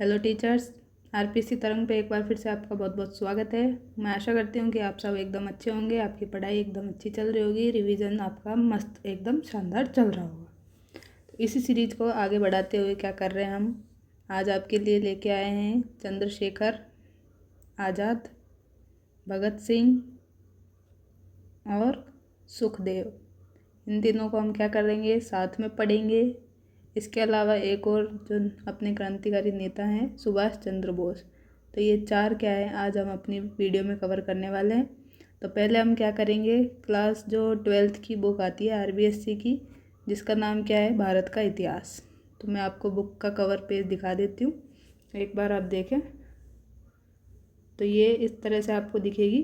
Hello teachers, RPC तरंग पे एक बार फिर से आपका बहुत बहुत स्वागत है। मैं आशा करती हूँ कि आप सब एकदम अच्छे होंगे, आपकी पढ़ाई एकदम अच्छी चल रही होगी, रिवीजन आपका मस्त एकदम शानदार चल रहा होगा। तो इसी सीरीज को आगे बढ़ाते हुए क्या कर रहे हैं हम आज आपके लिए लेके आए हैं चंद्रशेखर आज़ाद, भगत सिंह और सुखदेव। इन तीनों को हम क्या करेंगे, साथ में पढ़ेंगे। इसके अलावा एक और जो अपने क्रांतिकारी नेता हैं सुभाष चंद्र बोस। तो ये चार क्या है आज हम अपनी वीडियो में कवर करने वाले हैं। तो पहले हम क्या करेंगे, क्लास जो 12th की बुक आती है आरबीएससी की, जिसका नाम क्या है भारत का इतिहास। तो मैं आपको बुक का कवर पेज दिखा देती हूँ, एक बार आप देखें। तो ये इस तरह से आपको दिखेगी,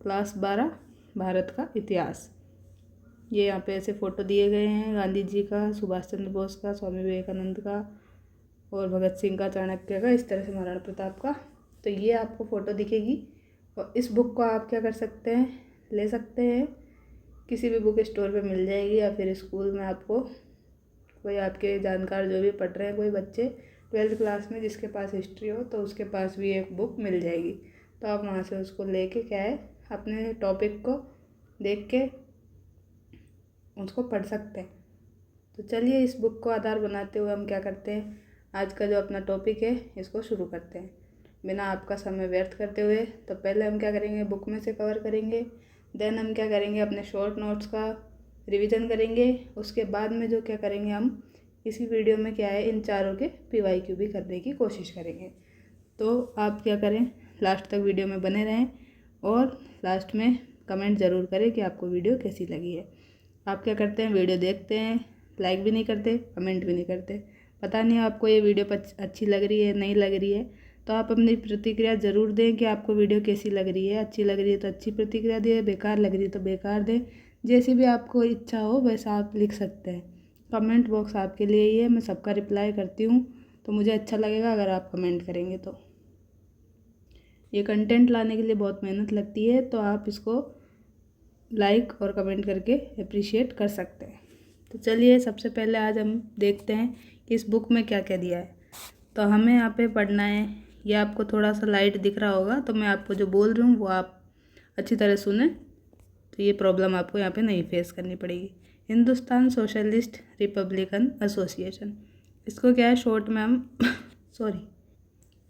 क्लास 12 भारत का इतिहास। ये यहाँ पे ऐसे फ़ोटो दिए गए हैं गांधी जी का, सुभाष चंद्र बोस का, स्वामी विवेकानंद का और भगत सिंह का, चाणक्य का, इस तरह से महाराणा प्रताप का। तो ये आपको फ़ोटो दिखेगी और इस बुक को आप क्या कर सकते हैं, ले सकते हैं, किसी भी बुक स्टोर पे मिल जाएगी, या फिर स्कूल में आपको कोई आपके जानकार जो भी पढ़ रहे हैं कोई बच्चे 12th क्लास में जिसके पास हिस्ट्री हो तो उसके पास भी एक बुक मिल जाएगी। तो आप वहाँ से उसको लेके क्या है अपने टॉपिक को देख के उसको पढ़ सकते हैं। तो चलिए इस बुक को आधार बनाते हुए हम क्या करते हैं, आज का जो अपना टॉपिक है इसको शुरू करते हैं बिना आपका समय व्यर्थ करते हुए। तो पहले हम क्या करेंगे, बुक में से कवर करेंगे, देन हम क्या करेंगे अपने शॉर्ट नोट्स का रिवीजन करेंगे। उसके बाद में जो क्या करेंगे, हम इसी वीडियो में क्या है इन चारों के PYQ भी करने की कोशिश करेंगे। तो आप क्या करें, लास्ट तक वीडियो में बने रहें और लास्ट में कमेंट ज़रूर करें कि आपको वीडियो कैसी लगी है। आप क्या करते हैं, वीडियो देखते हैं, लाइक भी नहीं करते, कमेंट भी नहीं करते। पता नहीं आपको ये वीडियो अच्छी लग रही है नहीं लग रही है। तो आप अपनी प्रतिक्रिया ज़रूर दें कि आपको वीडियो कैसी लग रही है। अच्छी लग रही है तो अच्छी प्रतिक्रिया दें, बेकार लग रही है तो बेकार दें। जैसी भी आपको इच्छा हो वैसा आप लिख सकते हैं। कमेंट बॉक्स आपके लिए ही है, मैं सबका रिप्लाई करती हूँ। तो मुझे अच्छा लगेगा अगर आप कमेंट करेंगे। तो ये कंटेंट लाने के लिए बहुत मेहनत लगती है, तो आप इसको लाइक और कमेंट करके अप्रिशिएट कर सकते हैं। तो चलिए सबसे पहले आज हम देखते हैं कि इस बुक में क्या क्या दिया है। तो हमें यहाँ पे पढ़ना है, ये आपको थोड़ा सा लाइट दिख रहा होगा, तो मैं आपको जो बोल रही हूँ वो आप अच्छी तरह सुने, तो ये प्रॉब्लम आपको यहाँ पे नहीं फेस करनी पड़ेगी। हिंदुस्तान सोशलिस्ट रिपब्लिकन एसोसिएशन, इसको क्या है शॉर्ट में हम सॉरी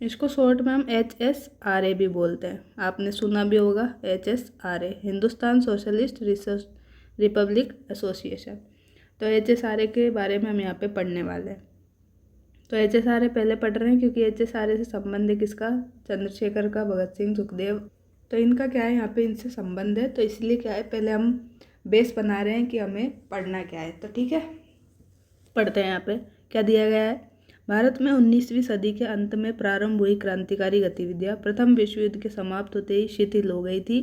इसको शॉर्ट में हम HSRA भी बोलते हैं। आपने सुना भी होगा HSRA, Hindustan socialist Republic association. तो HSRA के बारे में हम यहाँ पे पढ़ने वाले हैं। तो HSRA पहले पढ़ रहे हैं क्योंकि HSRA से संबंध है किसका, चंद्रशेखर का, भगत सिंह, सुखदेव। तो इनका क्या है यहाँ पे इनसे संबंध है, तो इसलिए क्या है पहले हम बेस बना रहे हैं कि हमें पढ़ना क्या है। तो ठीक है, पढ़ते हैं। यहाँ पे क्या दिया गया है, भारत में 19वीं सदी के अंत में प्रारंभ हुई क्रांतिकारी गतिविधियां प्रथम विश्व युद्ध के समाप्त होते ही शिथिल हो गई थी।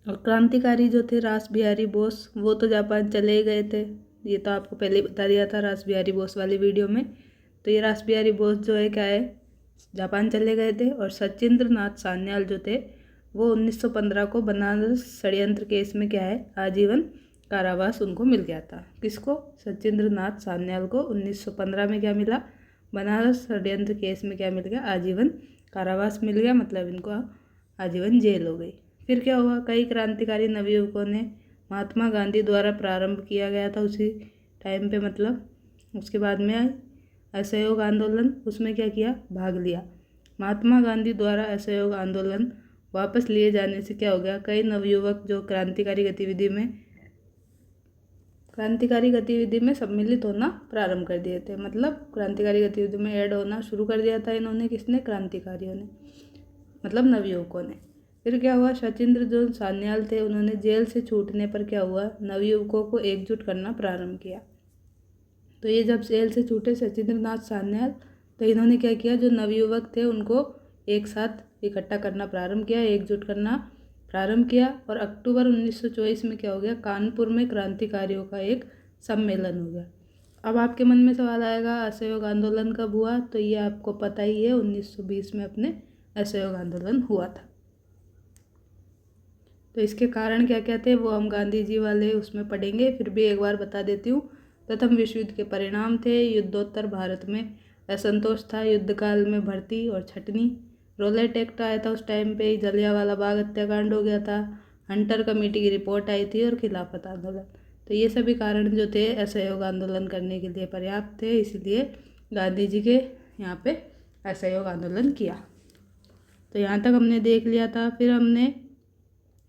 और क्रांतिकारी जो थे रास बिहारी बोस, वो तो जापान चले गए थे, ये तो आपको पहले ही बता दिया था रास बिहारी बोस वाली वीडियो में। तो ये रास बिहारी बोस जो है क्या है जापान चले गए थे। और सचिंद्र नाथ सान्याल जो थे वो 1915 को बनारस षड्यंत्र केस में क्या है आजीवन कारावास उनको मिल गया था। किसको, सचिंद्र नाथ सान्याल को 1915 में क्या मिला, बनारस षड्यंत्र केस में क्या मिल गया, आजीवन कारावास मिल गया, मतलब इनको आजीवन जेल हो गई। फिर क्या हुआ, कई क्रांतिकारी नवयुवकों ने महात्मा गांधी द्वारा प्रारंभ किया गया था उसी टाइम पे, मतलब उसके बाद में असहयोग आंदोलन, उसमें क्या किया, भाग लिया। महात्मा गांधी द्वारा असहयोग आंदोलन वापस लिए जाने से क्या हो गया, कई नवयुवक जो क्रांतिकारी गतिविधि में सम्मिलित होना प्रारंभ कर दिए थे। मतलब क्रांतिकारी गतिविधि में ऐड होना शुरू कर दिया था इन्होंने, किसने, क्रांतिकारियों ने, मतलब नवयुवकों ने। फिर क्या हुआ, सचिंद्र जो सान्याल थे उन्होंने जेल से छूटने पर क्या हुआ, नवयुवकों को एकजुट करना प्रारंभ किया। तो ये जब जेल से छूटे सचिंद्र नाथ सान्याल, तो इन्होंने क्या किया, जो नवयुवक थे उनको एक साथ इकट्ठा करना प्रारंभ किया, एकजुट करना प्रारंभ किया। और अक्टूबर 1924 में क्या हो गया, कानपुर में क्रांतिकारियों का एक सम्मेलन हो गया। अब आपके मन में सवाल आएगा असहयोग आंदोलन कब हुआ, तो ये आपको पता ही है 1920 में अपने असहयोग आंदोलन हुआ था। तो इसके कारण क्या क्या थे वो हम गांधी जी वाले उसमें पढ़ेंगे, फिर भी एक बार बता देती हूँ। प्रथम विश्व युद्ध के परिणाम थे, युद्धोत्तर भारत में असंतोष था युद्धकाल में भर्ती और छटनी। रोलेट एक्ट आया था उस टाइम पे ही, जलियांवाला बाग हत्याकांड हो गया था, हंटर कमेटी की रिपोर्ट आई थी और खिलाफत आंदोलन। तो ये सभी कारण जो थे असहयोग आंदोलन करने के लिए पर्याप्त थे, इसलिए गांधी जी के यहाँ पे असहयोग आंदोलन किया। तो यहाँ तक हमने देख लिया था। फिर हमने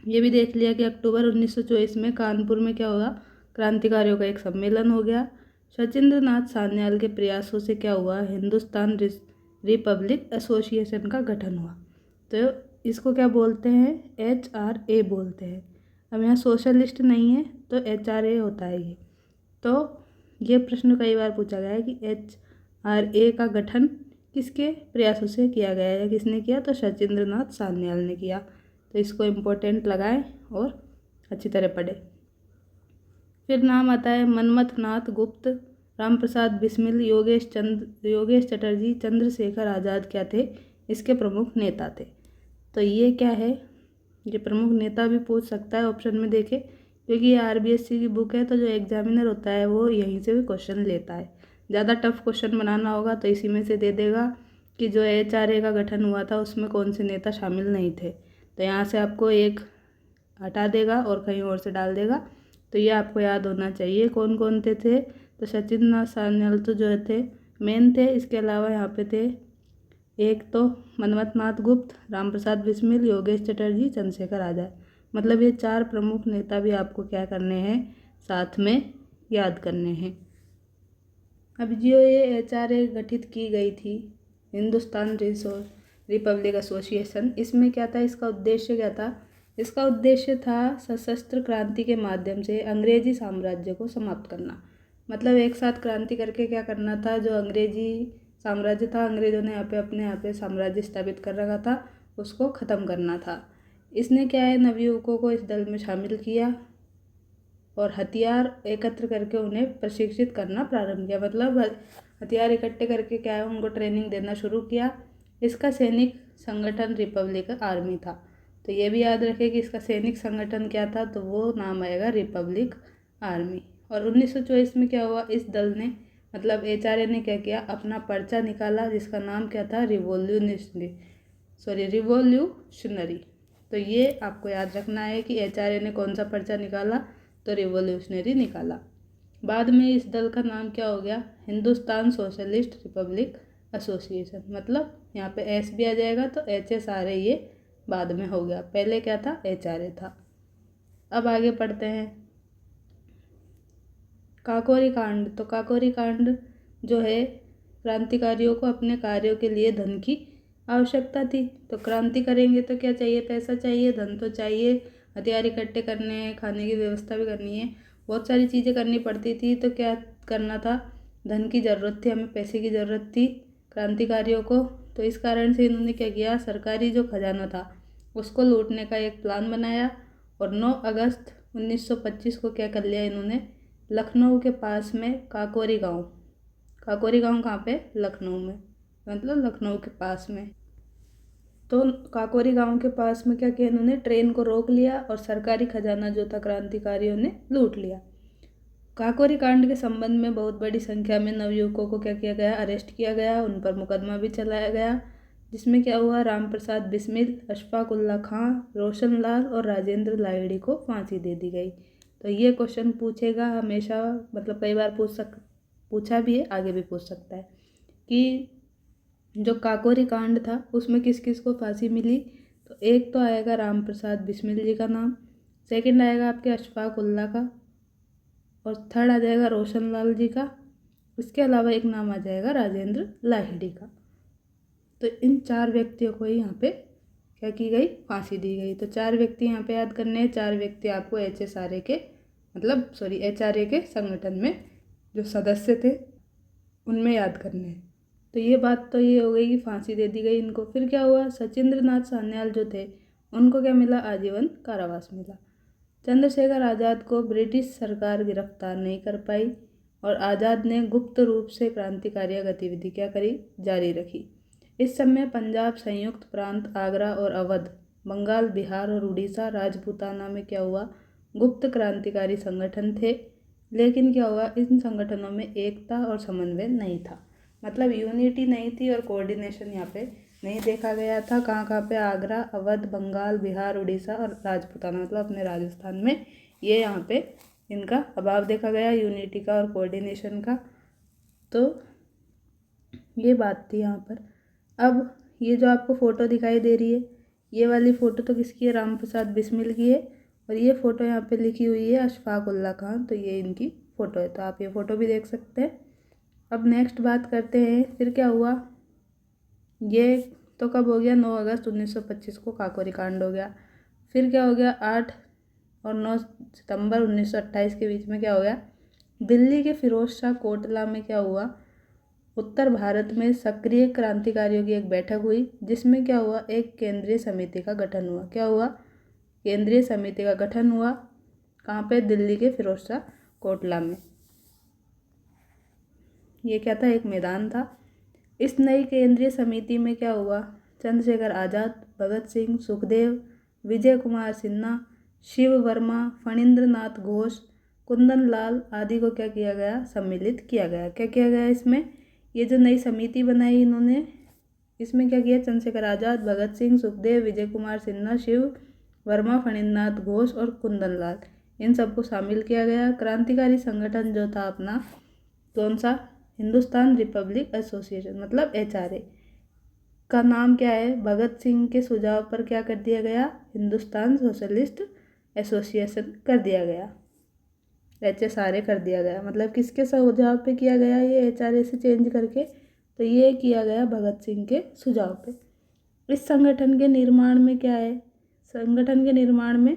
ये भी देख लिया कि अक्टूबर 1924 में कानपुर में क्या हुआ, क्रांतिकारियों का एक सम्मेलन हो गया। सचिंद्र नाथ सान्याल के प्रयासों से क्या हुआ, हिंदुस्तान रिपब्लिक एसोसिएशन का गठन हुआ। तो इसको क्या बोलते हैं, HRA बोलते हैं। अब यहाँ सोशलिस्ट नहीं है तो HRA होता है ये। तो ये प्रश्न कई बार पूछा गया है कि HRA का गठन किसके प्रयासों से किया गया है, किसने किया, तो सचिंद्र नाथ सान्याल ने किया। तो इसको इम्पोर्टेंट लगाएं और अच्छी तरह पढ़ें। फिर नाम आता है मनमथ नाथ गुप्त, राम प्रसाद बिस्मिल, योगेश चटर्जी, चंद्रशेखर आज़ाद क्या थे, इसके प्रमुख नेता थे। तो ये क्या है, ये प्रमुख नेता भी पूछ सकता है ऑप्शन में देखे, क्योंकि ये RBSC की बुक है, तो जो एग्जामिनर होता है वो यहीं से भी क्वेश्चन लेता है। ज़्यादा टफ क्वेश्चन बनाना होगा तो इसी में से दे देगा कि जो HRA का गठन हुआ था उसमें कौन से नेता शामिल नहीं थे। तो यहाँ से आपको एक हटा देगा और कहीं और से डाल देगा। तो ये आपको याद होना चाहिए कौन कौन थे। तो सचिंद्र नाथ सान्याल तो जो थे मेन थे, इसके अलावा यहाँ पे थे एक तो मनमथ नाथ गुप्त, राम प्रसाद बिस्मिल, योगेश चटर्जी, चंद्रशेखर आज़ाद। मतलब ये 4 प्रमुख नेता भी आपको क्या करने हैं, साथ में याद करने हैं। अब जो ये HRA गठित की गई थी, हिंदुस्तान रिपब्लिक एसोसिएशन, इसमें क्या था, इसका उद्देश्य क्या था, इसका उद्देश्य था सशस्त्र क्रांति के माध्यम से अंग्रेजी साम्राज्य को समाप्त करना। मतलब एक साथ क्रांति करके क्या करना था, जो अंग्रेजी साम्राज्य था, अंग्रेजों ने अपने यहाँ पे साम्राज्य स्थापित कर रखा था, उसको ख़त्म करना था। इसने क्या है, नवयुवकों को इस दल में शामिल किया और हथियार एकत्र करके उन्हें प्रशिक्षित करना प्रारंभ किया। मतलब हथियार इकट्ठे करके क्या है, उनको ट्रेनिंग देना शुरू किया। इसका सैनिक संगठन रिपब्लिक आर्मी था। तो ये भी याद रखें कि इसका सैनिक संगठन क्या था, तो वो नाम आएगा रिपब्लिक आर्मी। और 1924 में क्या हुआ, इस दल ने मतलब HRA ने क्या किया, अपना पर्चा निकाला जिसका नाम क्या था, रिवॉल्यूशनरी। तो ये आपको याद रखना है कि HRA ने कौन सा पर्चा निकाला, तो रिवॉल्यूशनरी निकाला। बाद में इस दल का नाम क्या हो गया, हिंदुस्तान सोशलिस्ट रिपब्लिक एसोसिएशन। मतलब यहाँ पे S भी आ जाएगा, तो HSRA ये बाद में हो गया, पहले क्या था, HRA था। अब आगे पढ़ते हैं काकोरी कांड। तो काकोरी कांड जो है, क्रांतिकारियों को अपने कार्यों के लिए धन की आवश्यकता थी। तो क्रांति करेंगे तो क्या चाहिए, पैसा चाहिए, धन तो चाहिए, हथियार इकट्ठे करने हैं, खाने की व्यवस्था भी करनी है, बहुत सारी चीज़ें करनी पड़ती थी। तो क्या करना था, धन की ज़रूरत थी, हमें पैसे की ज़रूरत थी क्रांतिकारियों को। तो इस कारण से इन्होंने क्या किया, सरकारी जो खजाना था उसको लूटने का एक प्लान बनाया। और 9 अगस्त 1925 को क्या कर लिया इन्होंने, लखनऊ के पास में काकोरी गांव कहाँ पे, लखनऊ में, मतलब लखनऊ के पास में। तो काकोरी गांव के पास में क्या किया इन्होंने, ट्रेन को रोक लिया और सरकारी खजाना जो था क्रांतिकारियों ने लूट लिया। काकोरी कांड के संबंध में बहुत बड़ी संख्या में नवयुवकों को क्या किया गया, अरेस्ट किया गया, उन पर मुकदमा भी चलाया गया, जिसमें क्या हुआ, राम प्रसाद बिस्मिल, अशफाक उल्ला खां, रोशन लाल और राजेंद्र लाहिड़ी को फांसी दे दी गई। तो ये क्वेश्चन पूछेगा हमेशा, मतलब कई बार पूछा भी है, आगे भी पूछ सकता है कि जो काकोरी कांड था उसमें किस किस को फांसी मिली। तो एक तो आएगा राम प्रसाद बिस्मिल जी का नाम, सेकंड आएगा आपके अशफाक उल्ला का, और थर्ड आ जाएगा रोशन लाल जी का। इसके अलावा एक नाम आ जाएगा राजेंद्र लाहिड़ी का। तो इन 4 व्यक्तियों को यहाँ पे क्या की गई, फांसी दी गई। तो 4 व्यक्ति यहाँ पे याद करने हैं। 4 व्यक्ति आपको HRA के संगठन में जो सदस्य थे उनमें याद करने हैं। तो ये बात तो ये हो गई कि फांसी दे दी गई इनको। फिर क्या हुआ, सचिंद्र नाथ सान्याल जो थे उनको क्या मिला, आजीवन कारावास मिला। चंद्रशेखर आज़ाद को ब्रिटिश सरकार गिरफ्तार नहीं कर पाई और आज़ाद ने गुप्त रूप से क्रांतिकारी गतिविधि क्या करी, जारी रखी। इस समय पंजाब, संयुक्त प्रांत, आगरा और अवध, बंगाल, बिहार और उड़ीसा, राजपूताना में क्या हुआ, गुप्त क्रांतिकारी संगठन थे। लेकिन क्या हुआ, इन संगठनों में एकता और समन्वय नहीं था। मतलब यूनिटी नहीं थी और कोऑर्डिनेशन यहाँ पे नहीं देखा गया था। कहाँ कहाँ पे? आगरा, अवध, बंगाल, बिहार, उड़ीसा और राजपूताना, मतलब अपने राजस्थान में ये यहाँ पे इनका अभाव देखा गया यूनिटी का और कोऑर्डिनेशन का। तो ये बात थी यहाँ पर। अब ये जो आपको फ़ोटो दिखाई दे रही है, ये वाली फ़ोटो तो किसकी है? राम प्रसाद बिस्मिल की है। और ये फ़ोटो यहाँ पे लिखी हुई है अशफाक उल्ला खान, तो ये इनकी फ़ोटो है, तो आप ये फ़ोटो भी देख सकते हैं। अब नेक्स्ट बात करते हैं, फिर क्या हुआ। ये तो कब हो गया? 9 अगस्त 1925 को काकोरी कांड हो गया। फिर क्या हो गया? 8 और 9 सितंबर 1928 के बीच में क्या हो गया? दिल्ली के फिरोज शाह कोटला में क्या हुआ? उत्तर भारत में सक्रिय क्रांतिकारियों की एक बैठक हुई, जिसमें क्या हुआ? एक केंद्रीय समिति का गठन हुआ। क्या हुआ? केंद्रीय समिति का गठन हुआ। कहाँ पे? दिल्ली के फिरोज शाह कोटला में। ये क्या था? एक मैदान था। इस नई केंद्रीय समिति में क्या हुआ? चंद्रशेखर आज़ाद, भगत सिंह, सुखदेव, विजय कुमार सिन्हा, शिव वर्मा, फणींद्र नाथ घोष, कुंदन लाल आदि को क्या किया गया? सम्मिलित किया गया। क्या किया गया इसमें? ये जो नई समिति बनाई इन्होंने, इसमें क्या किया? चंद्रशेखर आज़ाद, भगत सिंह, सुखदेव, विजय कुमार सिन्हा, शिव वर्मा, फणींद्र नाथ घोष और कुंदन लाल, इन सबको शामिल किया गया। क्रांतिकारी संगठन जो था अपना, कौन सा? हिंदुस्तान रिपब्लिक एसोसिएशन, मतलब HRA का नाम क्या है? भगत सिंह के सुझाव पर क्या कर दिया गया? हिंदुस्तान सोशलिस्ट एसोसिएशन कर दिया गया, HSRA कर दिया गया। मतलब किसके सुझाव पे किया गया ये HRA से चेंज करके? तो ये किया गया भगत सिंह के सुझाव पे। इस संगठन के निर्माण में क्या है? संगठन के निर्माण में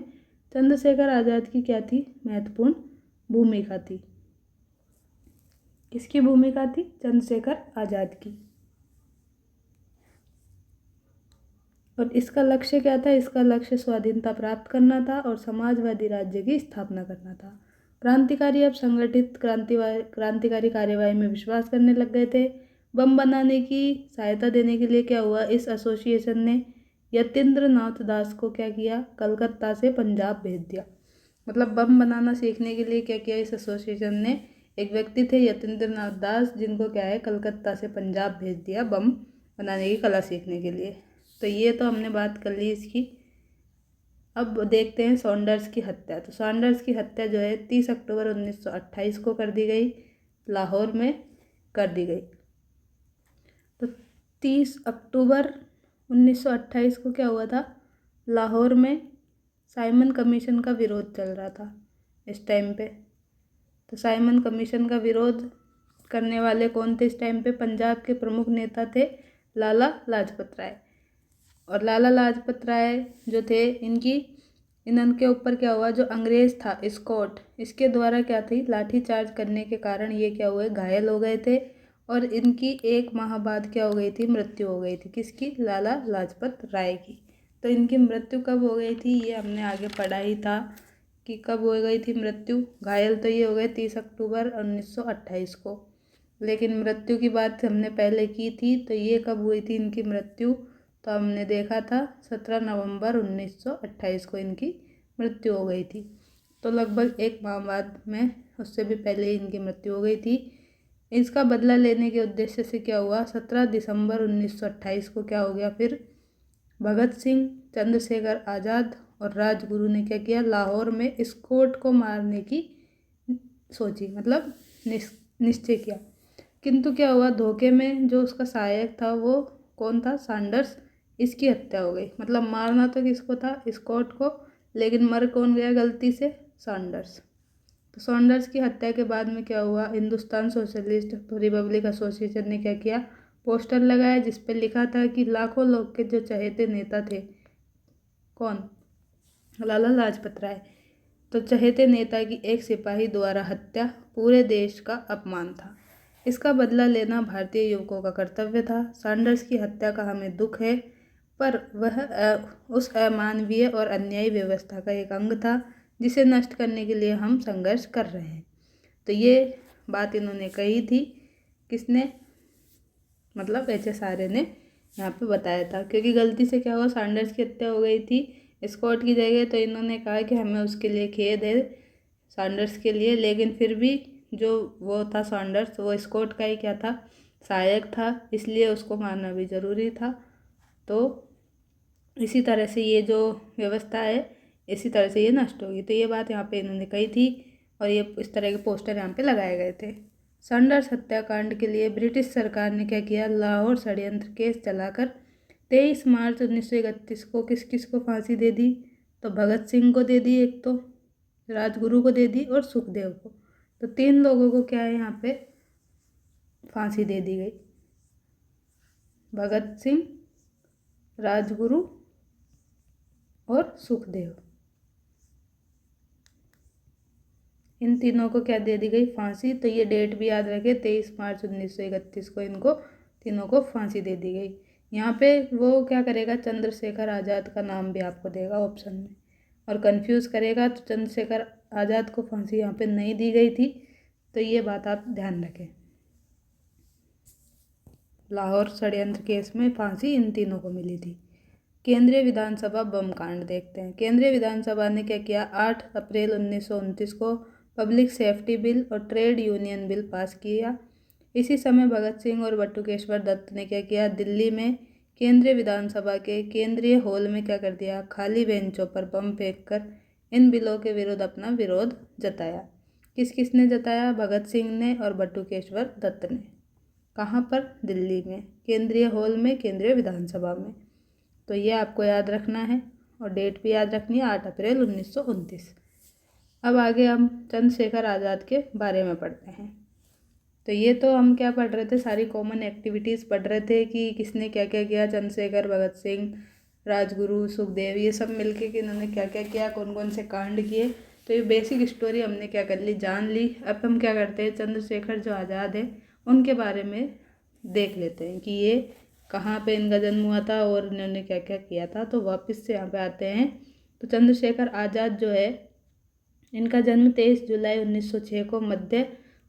चंद्रशेखर आज़ाद की क्या थी? महत्वपूर्ण भूमिका थी। किसकी भूमिका थी? चंद्रशेखर आज़ाद की। और इसका लक्ष्य क्या था? इसका लक्ष्य स्वाधीनता प्राप्त करना था और समाजवादी राज्य की स्थापना करना था। क्रांतिकारी अब संगठित क्रांतिकारी कार्यवाही में विश्वास करने लग गए थे। बम बनाने की सहायता देने के लिए क्या हुआ? इस एसोसिएशन ने यतीन्द्र नाथ दास को क्या किया? कलकत्ता से पंजाब भेज दिया। मतलब बम बनाना सीखने के लिए क्या किया इस एसोसिएशन ने? एक व्यक्ति थे यतीन्द्र नाथ दास, जिनको क्या है? कलकत्ता से पंजाब भेज दिया बम बनाने की कला सीखने के लिए। तो ये तो हमने बात कर ली इसकी। अब देखते हैं सॉन्डर्स की हत्या। तो सॉन्डर्स की हत्या जो है 30 अक्टूबर 1928 को कर दी गई, लाहौर में कर दी गई। तो 30 अक्टूबर 1928 को क्या हुआ था? लाहौर में साइमन कमीशन का विरोध चल रहा था इस टाइम पे। तो साइमन कमीशन का विरोध करने वाले कौन थे इस टाइम पे? पंजाब के प्रमुख नेता थे लाला लाजपत राय। और लाला लाजपत राय जो थे, इनके ऊपर क्या हुआ? जो अंग्रेज़ था स्कॉट, इसके द्वारा क्या थी? लाठीचार्ज करने के कारण ये क्या हुए? घायल हो गए थे। और इनकी 1 माह बाद क्या हो गई थी? मृत्यु हो गई थी। किसकी? लाला लाजपत राय की। तो इनकी मृत्यु कब हो गई थी? ये हमने आगे पढ़ा ही था कि कब हो गई थी मृत्यु। घायल तो ये हो गए 30 अक्टूबर 1928 को, लेकिन मृत्यु की बात हमने पहले की थी। तो ये कब हुई थी इनकी मृत्यु? तो हमने देखा था 17 नवंबर 1928 को इनकी मृत्यु हो गई थी। तो लगभग 1 माह बाद में, उससे भी पहले इनकी मृत्यु हो गई थी। इसका बदला लेने के उद्देश्य से क्या हुआ? 17 दिसंबर 1928 को क्या हो गया? फिर भगत सिंह, चंद्रशेखर आज़ाद और राजगुरु ने क्या किया? लाहौर में स्कॉट को मारने की सोची, मतलब निश्चय किया। किंतु क्या हुआ? धोखे में जो उसका सहायक था वो कौन था? सॉन्डर्स। इसकी हत्या हो गई। मतलब मारना तो किसको था? स्कॉट को, लेकिन मर कौन गया गलती से? सॉन्डर्स। तो सॉन्डर्स की हत्या के बाद में क्या हुआ? हिंदुस्तान सोशलिस्ट रिपब्लिक एसोसिएशन ने क्या किया? पोस्टर लगाया जिस पे लिखा था कि लाखों लोग के जो चहेते नेता थे, कौन? लाला लाजपत राय। तो चहेते नेता की एक सिपाही द्वारा हत्या पूरे देश का अपमान था। इसका बदला लेना भारतीय युवकों का कर्तव्य था। सॉन्डर्स की हत्या का हमें दुख है, पर वह उस अमानवीय और अन्यायी व्यवस्था का एक अंग था जिसे नष्ट करने के लिए हम संघर्ष कर रहे हैं। तो ये बात इन्होंने कही थी। किसने? मतलब HSRA ने यहाँ पे बताया था, क्योंकि गलती से क्या हुआ? सॉन्डर्स की हत्या हो गई थी स्कॉट की जगह। तो इन्होंने कहा कि हमें उसके लिए खेद है सॉन्डर्स के लिए, लेकिन फिर भी जो वो था सॉन्डर्स, वो स्कॉट का ही क्या था? सहायक था, इसलिए उसको मारना भी ज़रूरी था। तो इसी तरह से ये जो व्यवस्था है इसी तरह से ये नष्ट होगी। तो ये बात यहाँ पे इन्होंने कही थी और ये इस तरह के पोस्टर यहाँ पे लगाए गए थे। सैंडर्स हत्याकांड के लिए ब्रिटिश सरकार ने क्या किया, लाहौर षड्यंत्र केस चलाकर 23 मार्च 1931 को किस किस को फांसी दे दी, तो भगत सिंह को दे दी, एक तो राजगुरु को दे दी और सुखदेव को। तो 3 लोगों को क्या है यहाँ पे फांसी दे दी गई, भगत सिंह, राजगुरु और सुखदेव। इन तीनों को क्या दे दी गई, फांसी। तो ये डेट भी याद रखें, 23 मार्च 1931 को इनको तीनों को फांसी दे दी गई। यहाँ पे वो क्या करेगा, चंद्रशेखर आज़ाद का नाम भी आपको देगा ऑप्शन में और कंफ्यूज करेगा। तो चंद्रशेखर आज़ाद को फांसी यहाँ पे नहीं दी गई थी, तो ये बात आप ध्यान रखें। लाहौर षड्यंत्र केस में फांसी इन तीनों को मिली थी। केंद्रीय विधानसभा बम कांड देखते हैं। केंद्रीय विधानसभा ने क्या किया, 8 अप्रैल 1929 को पब्लिक सेफ्टी बिल और ट्रेड यूनियन बिल पास किया। इसी समय भगत सिंह और बटुकेश्वर दत्त ने क्या किया, दिल्ली में केंद्रीय विधानसभा के केंद्रीय हॉल में क्या कर दिया, खाली बेंचों पर बम फेंककर इन बिलों के विरुद्ध अपना विरोध जताया। किस किसने जताया, भगत सिंह ने और बटुकेश्वर दत्त ने। कहाँ पर, दिल्ली में, केंद्रीय हॉल में, केंद्रीय विधानसभा में। तो ये आपको याद रखना है और डेट भी याद रखनी है, 8 अप्रैल 1929। अब आगे हम चंद्रशेखर आज़ाद के बारे में पढ़ते हैं। तो ये तो हम क्या पढ़ रहे थे, सारी कॉमन एक्टिविटीज़ पढ़ रहे थे कि किसने क्या क्या किया, चंद्रशेखर, भगत सिंह, राजगुरु, सुखदेव, ये सब मिलके कि इन्होंने क्या क्या किया, कौन कौन से कांड किए। तो ये बेसिक स्टोरी हमने क्या कर ली, जान ली। अब हम क्या करते हैं, चंद्रशेखर जो आज़ाद है उनके बारे में देख लेते हैं कि ये कहाँ पे इनका जन्म हुआ था और इन्होंने क्या क्या किया था। तो वापस से यहाँ पे आते हैं। तो चंद्रशेखर आज़ाद जो है, इनका जन्म 23 जुलाई 1906 को मध्य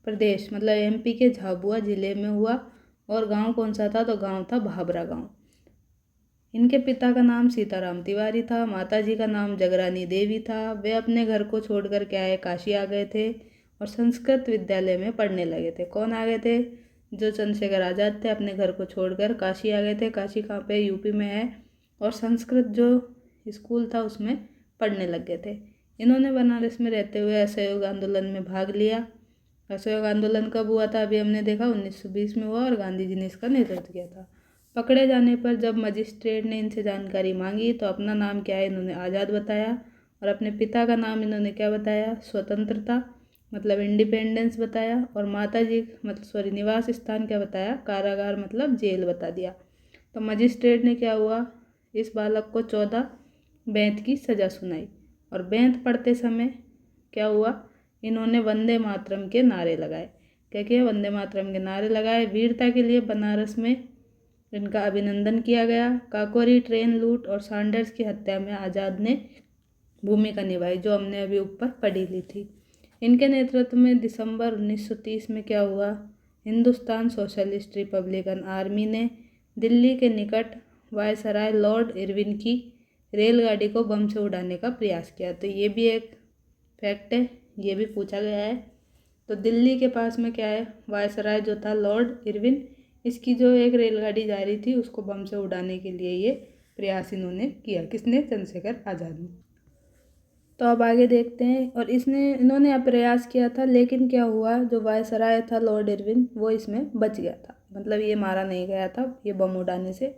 प्रदेश मतलब एमपी के झाबुआ ज़िले में हुआ। और गांव कौन सा था, तो गांव था भाभरा गांव। इनके पिता का नाम सीताराम तिवारी था, माताजी का नाम जगरानी देवी था। वे अपने घर को छोड़कर क्या है, काशी आ गए थे और संस्कृत विद्यालय में पढ़ने लगे थे। कौन आ गए थे, जो चंद्रशेखर आज़ाद थे, अपने घर को छोड़कर काशी आ गए थे। काशी कहाँ पे, यूपी में है। और संस्कृत जो स्कूल था उसमें पढ़ने लग गए थे। इन्होंने बनारस में रहते हुए असहयोग आंदोलन में भाग लिया। असहयोग आंदोलन कब हुआ था, अभी हमने देखा 1920 में हुआ और गांधी जी ने इसका नेतृत्व किया था। पकड़े जाने पर जब मजिस्ट्रेट ने इनसे जानकारी मांगी तो अपना नाम क्या है इन्होंने आज़ाद बताया और अपने पिता का नाम इन्होंने क्या बताया, स्वतंत्रता मतलब इंडिपेंडेंस बताया। और माता जी मतलब निवास स्थान क्या बताया, कारागार मतलब जेल बता दिया। तो मजिस्ट्रेट ने क्या हुआ, इस बालक को 14 बेंत की सज़ा सुनाई। और बेंत पढ़ते समय क्या हुआ, इन्होंने वंदे मातरम के नारे लगाए। क्या किया, वंदे मातरम के नारे लगाए। वीरता के लिए बनारस में इनका अभिनंदन किया गया। काकोरी ट्रेन लूट और सैंडर्स की हत्या में आज़ाद ने भूमिका निभाई, जो हमने अभी ऊपर पढ़ी ली थी। इनके नेतृत्व में दिसंबर 1930 में क्या हुआ, हिंदुस्तान सोशलिस्ट रिपब्लिकन आर्मी ने दिल्ली के निकट वायसराय लॉर्ड इरविन की रेलगाड़ी को बम से उड़ाने का प्रयास किया। तो ये भी एक फैक्ट है, ये भी पूछा गया है। तो दिल्ली के पास में क्या है, वायसराय जो था लॉर्ड इरविन, इसकी जो एक रेलगाड़ी जा रही थी उसको बम से उड़ाने के लिए ये प्रयास इन्होंने किया। किसने, चंद्रशेखर आज़ाद ने। तो अब आगे देखते हैं। और इन्होंने प्रयास किया था, लेकिन क्या हुआ, जो वायसराय था लॉर्ड इरविन वो इसमें बच गया था, मतलब ये मारा नहीं गया था ये बम उड़ाने से।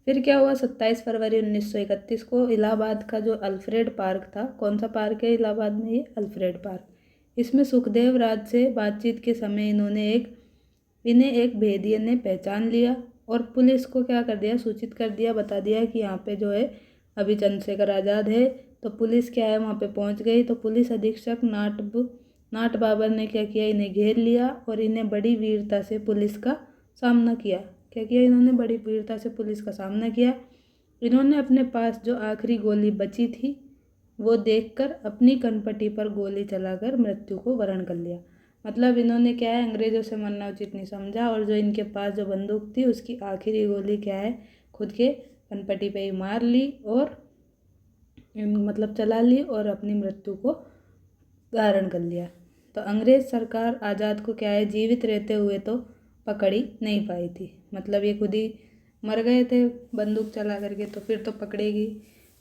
फिर क्या हुआ, 27 फरवरी 1931 को इलाहाबाद का जो अल्फ्रेड पार्क था, कौन सा पार्क है इलाहाबाद में, ये अल्फ्रेड पार्क, इसमें सुखदेव राज से बातचीत के समय इन्हें एक भेदिये ने पहचान लिया और पुलिस को क्या कर दिया, सूचित कर दिया, बता दिया कि यहाँ पे जो है अभी चंद्रशेखर आज़ाद है। तो पुलिस क्या है, वहाँ पे पहुँच गई। तो पुलिस अधीक्षक नाट बाबर ने क्या किया, इन्हें घेर लिया और इन्हें बड़ी वीरता से पुलिस का सामना किया। क्या किया, इन्होंने बड़ी वीरता से पुलिस का सामना किया। इन्होंने अपने पास जो आखिरी गोली बची थी वो देखकर अपनी कनपटी पर गोली चलाकर मृत्यु को वरण कर लिया। मतलब इन्होंने क्या है, अंग्रेज़ों से मरना उचित नहीं समझा और जो इनके पास जो बंदूक थी उसकी आखिरी गोली क्या है, खुद के कनपटी पे ही मार ली और मतलब चला ली और अपनी मृत्यु को धारण कर लिया। तो अंग्रेज़ सरकार आज़ाद को क्या है, जीवित रहते हुए तो पकड़ ही नहीं पाई थी। मतलब ये खुद ही मर गए थे बंदूक चला करके, तो फिर तो पकड़ेगी,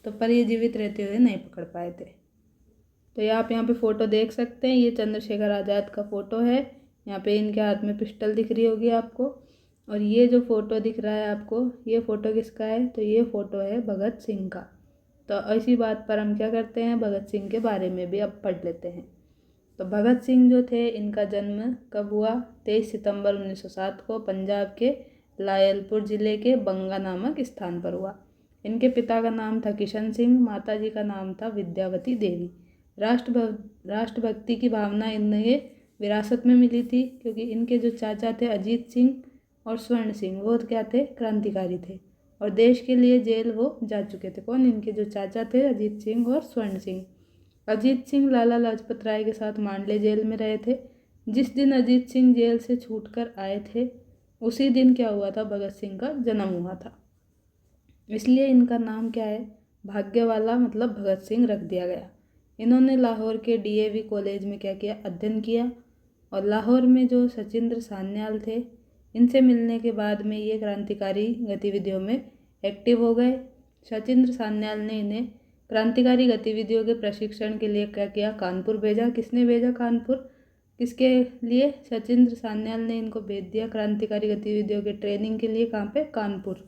तो पर ये जीवित रहते हुए नहीं पकड़ पाए थे। तो आप यहाँ पे फ़ोटो देख सकते हैं, ये चंद्रशेखर आज़ाद का फ़ोटो है। यहाँ पे इनके हाथ में पिस्टल दिख रही होगी आपको। और ये जो फ़ोटो दिख रहा है आपको, ये फ़ोटो किसका है? तो ये फ़ोटो है भगत सिंह का। तो इसी बात पर हम क्या करते हैं, भगत सिंह के बारे में भी अब पढ़ लेते हैं। तो भगत सिंह जो थे, इनका जन्म कब हुआ? 23 सितंबर 1907 को पंजाब के लायलपुर ज़िले के बंगा नामक स्थान पर हुआ। इनके पिता का नाम था किशन सिंह, माता जी का नाम था विद्यावती देवी। राष्ट्रभक्ति की भावना इन्हें विरासत में मिली थी, क्योंकि इनके जो चाचा थे अजीत सिंह और स्वर्ण सिंह, वो क्या थे? क्रांतिकारी थे, और देश के लिए जेल वो जा चुके थे। कौन? इनके जो चाचा थे अजीत सिंह और स्वर्ण सिंह। अजीत सिंह लाला लाजपत राय के साथ मांडले जेल में रहे थे। जिस दिन अजीत सिंह जेल से छूटकर आए थे, उसी दिन क्या हुआ था? भगत सिंह का जन्म हुआ था। इसलिए इनका नाम क्या है? भाग्य वाला, मतलब भगत सिंह रख दिया गया। इन्होंने लाहौर के डीएवी कॉलेज में क्या किया? अध्ययन किया। और लाहौर में जो सचिंद्र सान्याल थे, इनसे मिलने के बाद में ये क्रांतिकारी गतिविधियों में एक्टिव हो गए। सचिंद्र सान्याल ने इन्हें क्रांतिकारी गतिविधियों के प्रशिक्षण के लिए क्या किया? कानपुर भेजा। किसने भेजा कानपुर? किसके लिए? सचिंद्र सान्याल ने इनको भेज दिया क्रांतिकारी गतिविधियों के ट्रेनिंग के लिए। कहाँ पे? कानपुर।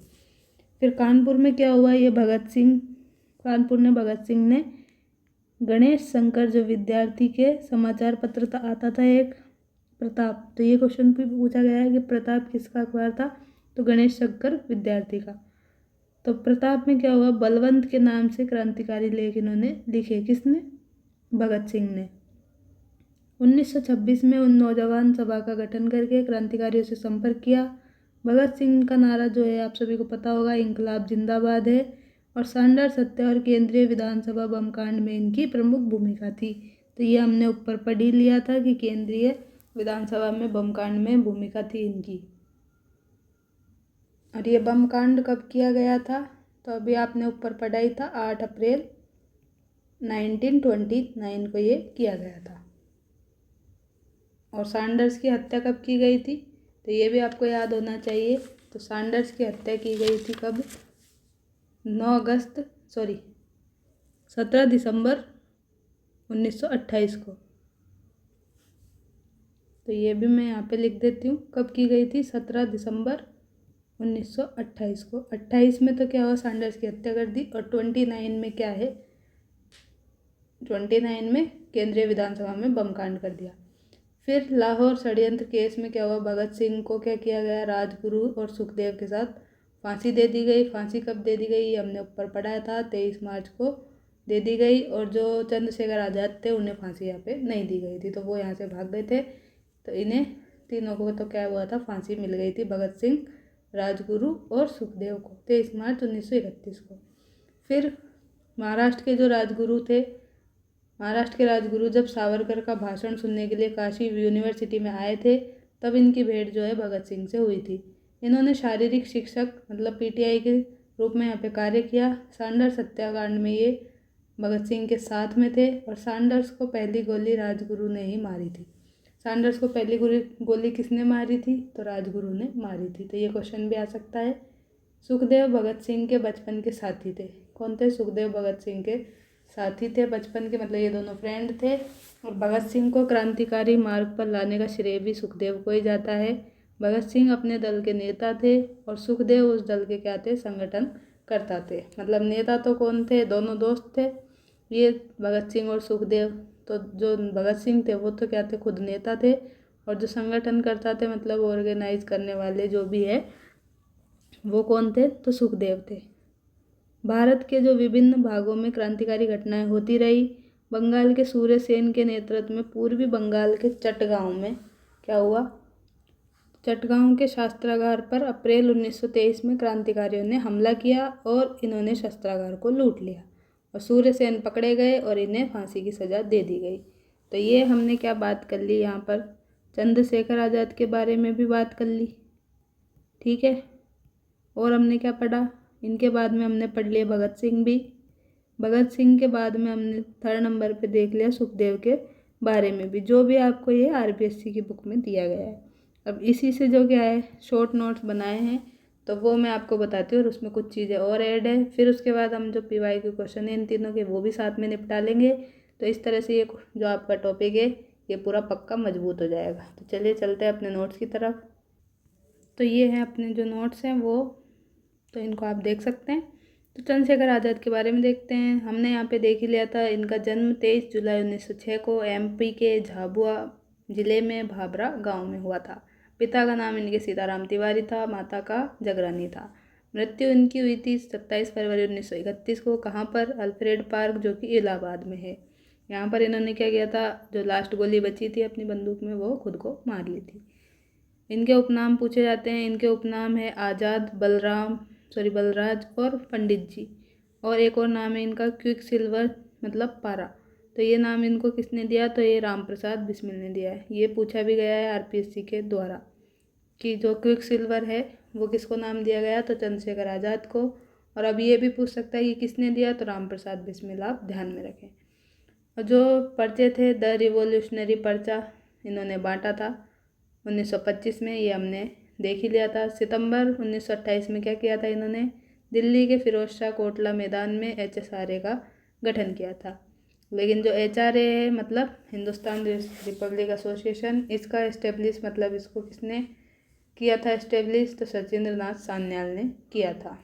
फिर कानपुर में क्या हुआ? ये कानपुर ने भगत सिंह ने गणेश शंकर, जो विद्यार्थी के समाचार पत्र आता था एक, प्रताप, तो ये क्वेश्चन भी पूछा गया है कि प्रताप किसका अखबार था? तो गणेश शंकर विद्यार्थी का। तो प्रताप में क्या हुआ? बलवंत के नाम से क्रांतिकारी लेख इन्होंने लिखे। किसने? भगत सिंह ने। 1926 में उन नौजवान सभा का गठन करके क्रांतिकारियों से संपर्क किया। भगत सिंह का नारा जो है आप सभी को पता होगा, इंकलाब जिंदाबाद है। और सांडर सत्या और केंद्रीय विधानसभा बम कांड में इनकी प्रमुख भूमिका थी। तो ये हमने ऊपर पढ़ ही लिया था कि केंद्रीय विधानसभा में बम कांड में भूमिका थी इनकी। और ये बम कांड कब किया गया था? तो अभी आपने ऊपर पढ़ा ही था, 8 अप्रैल 1929 को ये किया गया था। और सैंडर्स की हत्या कब की गई थी? तो ये भी आपको याद होना चाहिए। तो सैंडर्स की हत्या की गई थी कब? 17 दिसंबर 1928 को। तो ये भी मैं यहाँ पे लिख देती हूँ, कब की गई थी? 17 दिसंबर 1928 को। 28 में तो क्या हुआ? सैंडर्स की हत्या कर दी। और 29 में क्या है? 29 में केंद्रीय विधानसभा में बम कांड कर दिया। फिर लाहौर षड्यंत्र केस में क्या हुआ? भगत सिंह को क्या किया गया? राजगुरु और सुखदेव के साथ फांसी दे दी गई। फांसी कब दे दी गई? ये हमने ऊपर पढ़ा था, 23 मार्च को दे दी गई। और जो चंद्रशेखर आज़ाद थे, उन्हें फांसी यहाँ पे नहीं दी गई थी, तो वो यहाँ से भाग गए थे। तो इन्हें तीनों को तो क्या हुआ था? फांसी मिल गई थी, भगत सिंह, राजगुरु और सुखदेव को, 23 मार्च 1931 को। फिर महाराष्ट्र के राजगुरु जब सावरकर का भाषण सुनने के लिए काशी यूनिवर्सिटी में आए थे, तब इनकी भेंट जो है भगत सिंह से हुई थी। इन्होंने शारीरिक शिक्षक, मतलब पीटीआई के रूप में यहाँ पे कार्य किया। सैंडर्स हत्याकांड में ये भगत सिंह के साथ में थे। और सैंडर्स को पहली गोली राजगुरु ने ही मारी थी। सैंडर्स को पहली गोली किसने मारी थी? तो राजगुरु ने मारी थी। तो ये क्वेश्चन भी आ सकता है। सुखदेव भगत सिंह के बचपन के साथी थे। कौन थे? सुखदेव भगत सिंह के साथी थे बचपन के, मतलब ये दोनों फ्रेंड थे। और भगत सिंह को क्रांतिकारी मार्ग पर लाने का श्रेय भी सुखदेव को ही जाता है। भगत सिंह अपने दल के नेता थे और सुखदेव उस दल के क्या थे? संगठन करता थे। मतलब नेता तो कौन थे? दोनों दोस्त थे, ये भगत सिंह और सुखदेव। तो जो भगत सिंह थे वो तो क्या थे? खुद नेता थे। और जो संगठन करता थे, मतलब ऑर्गेनाइज करने वाले जो भी है, वो कौन थे? तो सुखदेव थे। भारत के जो विभिन्न भागों में क्रांतिकारी घटनाएं होती रही। बंगाल के सूर्यसेन के नेतृत्व में पूर्वी बंगाल के चटगांव में क्या हुआ? चटगांव के शस्त्रागार पर अप्रैल 1923 में क्रांतिकारियों ने हमला किया और इन्होंने शस्त्रागार को लूट लिया। और सूर्यसेन पकड़े गए और इन्हें फांसी की सज़ा दे दी गई। तो ये हमने क्या बात कर ली यहाँ पर? चंद्रशेखर आज़ाद के बारे में भी बात कर ली, ठीक है। और हमने क्या पढ़ा? इनके बाद में हमने पढ़ लिया भगत सिंह भी। भगत सिंह के बाद में हमने 3rd नंबर पे देख लिया सुखदेव के बारे में भी, जो भी आपको ये आरपीएससी की बुक में दिया गया है। अब इसी से जो क्या है शॉर्ट नोट्स बनाए हैं तो वो मैं आपको बताती हूँ, और उसमें कुछ चीज़ें और ऐड है। फिर उसके बाद हम जो PYQ क्वेश्चन है इन तीनों के वो भी साथ में निपटा लेंगे। तो इस तरह से ये जो आपका टॉपिक है ये पूरा पक्का मजबूत हो जाएगा। तो चलिए चलते हैं अपने नोट्स की तरफ। तो ये हैं अपने जो नोट्स हैं वो, तो इनको आप देख सकते हैं। तो चंद्रशेखर आज़ाद के बारे में देखते हैं। हमने यहाँ पे देख ही लिया था, इनका जन्म 23 जुलाई 1906 को MP के झाबुआ ज़िले में भाभरा गांव में हुआ था। पिता का नाम इनके सीताराम तिवारी था, माता का जगरानी था। मृत्यु इनकी हुई थी 27 फरवरी 1931 को। कहाँ पर? अल्फ्रेड पार्क, जो कि इलाहाबाद में है। यहाँ पर इन्होंने क्या किया था, जो लास्ट गोली बची थी अपनी बंदूक में वो खुद को मार ली थी। इनके उपनाम पूछे जाते हैं। इनके उपनाम है आज़ाद, बलराज और पंडित जी। और एक और नाम है इनका क्विक सिल्वर, मतलब पारा। तो ये नाम इनको किसने दिया? तो ये राम प्रसाद बिस्मिल ने दिया है। ये पूछा भी गया है RPSC के द्वारा कि जो क्विक सिल्वर है वो किसको नाम दिया गया? तो चंद्रशेखर आज़ाद को। और अब ये भी पूछ सकता है कि किसने दिया? तो राम प्रसाद बिस्मिल, आप ध्यान में रखें। और जो पर्चे थे, द रिवोल्यूशनरी पर्चा इन्होंने बांटा था 1925 में, ये हमने देख ही लिया था। सितंबर 1928 में क्या किया था इन्होंने? दिल्ली के फिरोज शाह कोटला मैदान में HSRA का गठन किया था। लेकिन जो HRA है, मतलब हिंदुस्तान रिपब्लिक एसोसिएशन, इसका इस्टेब्लिश, मतलब इसको किसने किया था इस्टेब्लिश? तो सचिंद्र नाथ सान्याल ने किया था।